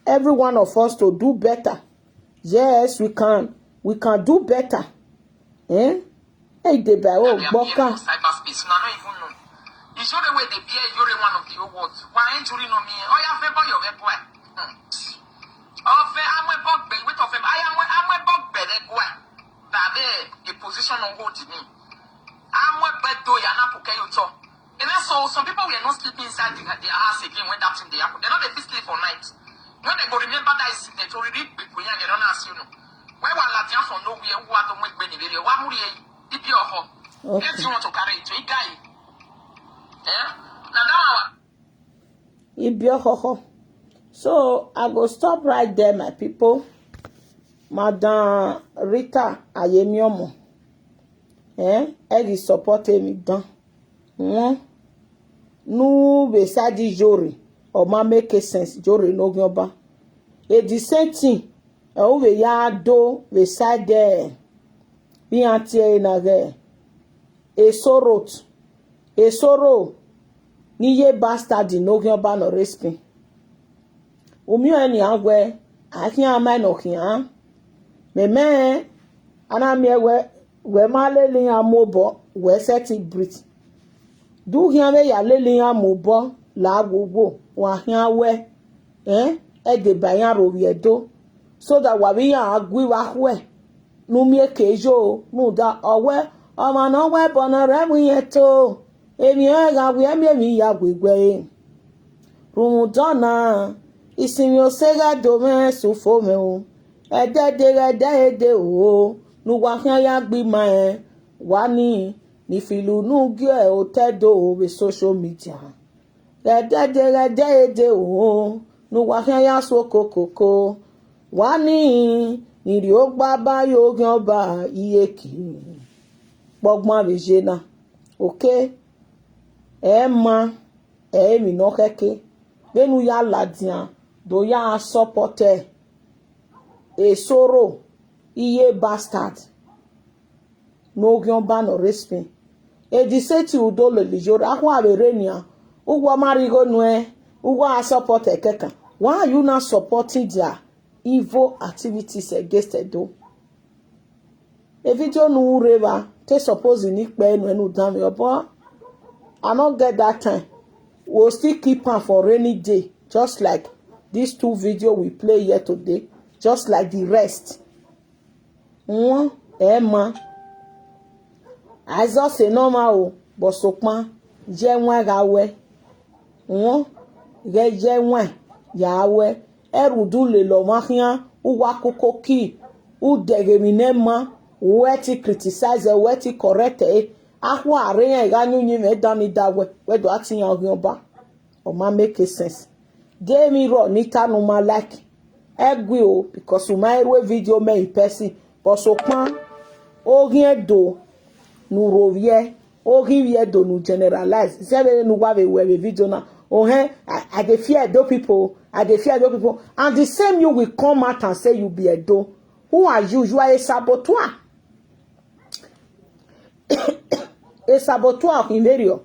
every one of us to do better. Yes, we can do better. Hey, the bio boka. Cyberspace, no, I don't even know. It's your way they bear Iyore one of the awards. Why ain't you know me? Oh, yeah, favor your boy. I'm a bug wait of him. I'm a bug bed. That the position on hold me. I'm a bed do yana pukeyoto. And so some people were not sleeping inside the house again when that thing they happen. They're not they sleep for night. When they go remember that is they to read people and they don't ask you know. Where were Latin from nowhere who are the make benny video? What would you if you are home? Let's you want to carry it to a guy. So I go stop right there, my people. Madam Rita Ayemiomo. Elle supporte me dan. Nous beside Iyore. Or ma make sense. Iyore no gyoba. Et the same thing. We ya do beside there. Bi antie na there. E sorrow. Niye bastard no gyoba no respect. Umio eni agwe. Akin amai no kian. Me anamie we malele amobo we set it breathe. Do him we ya lele amobo la gogo wa hian we e de bayan ro wiedo so that wa bi yan agwi wa hwe nu mi kejo nu da owe o ma no we bona re mu yeto emi e ga we mi ya gwegwe rumudana isimi osega do me sufo me o ede o nu wa hian ya gbi ma wa ni filu nu gi e o tedo we social media ede o nu wa hian ya so kokoko wa ni ri o gba ba yo gan ba iye ki pogbon beje na okay ma mi no keke benu ya ladian do ya supporter e soro iye bastard no gyomba no respect e di seti udo le Iyore ahun aberenia ugwo marigo nue ugwo support ekeka. Why are you not supporting their evil activities against Edo? A video no reva te suppose ni pe no dam your boy. I not get that time. We'll still keep her for rainy day, just like these two videos we play here today, just like the rest. Emma. I just say normal, but so pan, Jenwa gawe. Get Jenwa, Yahweh, Erudule Lomahia, Uwakukoki, Udegeminema, Weti criticize, Weti correct, Ahwa Rea, Ganu, me done it that way, where do I see your back? Or ma make sense. Demi ro nita no ma like. Egwio, because my video me person, but so pan, Ogiedo. Nu rovie ogiye do nu generalize say nu wa we video na I dey fear Edo people and the same you will come out and say you be Edo. Who are you? You are a saboteur. A saboteur in area.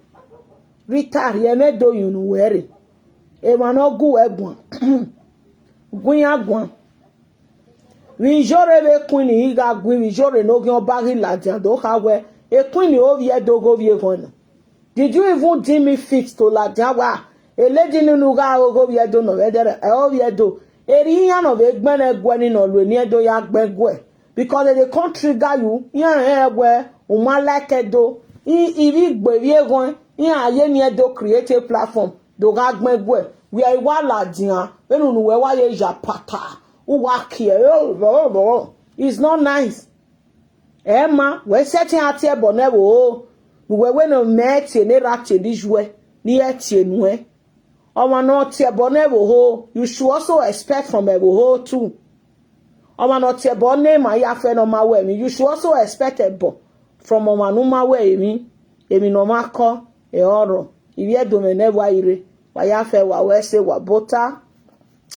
Rita yeme do you nu were e ma no gu egbon gun agbon we Iyore be queen iga gun Iyore no gan bagi ladian do kawe. A queen over dogo vie. Did you even deem me fit to la jawa? A lady no go via do no whether I over do. A rian of a gwen or near do yak begwe. Because they can't trigger you, where uma like a do. If we going, near do create a platform, do gag megwe. We are wala dia, when you know where is your pata. Uwak here, it's not nice. Emma, we setting out here bonevo. We no met ne rapture this way, near Tienwe. Our not here bonevo ho. You should also expect from a ho too. Our not here bonne, my friend on my way. You should also expect a bo from Omanuma way. Emi no mako, oro. If you do me never ire, why ya fe wa we say wa bota.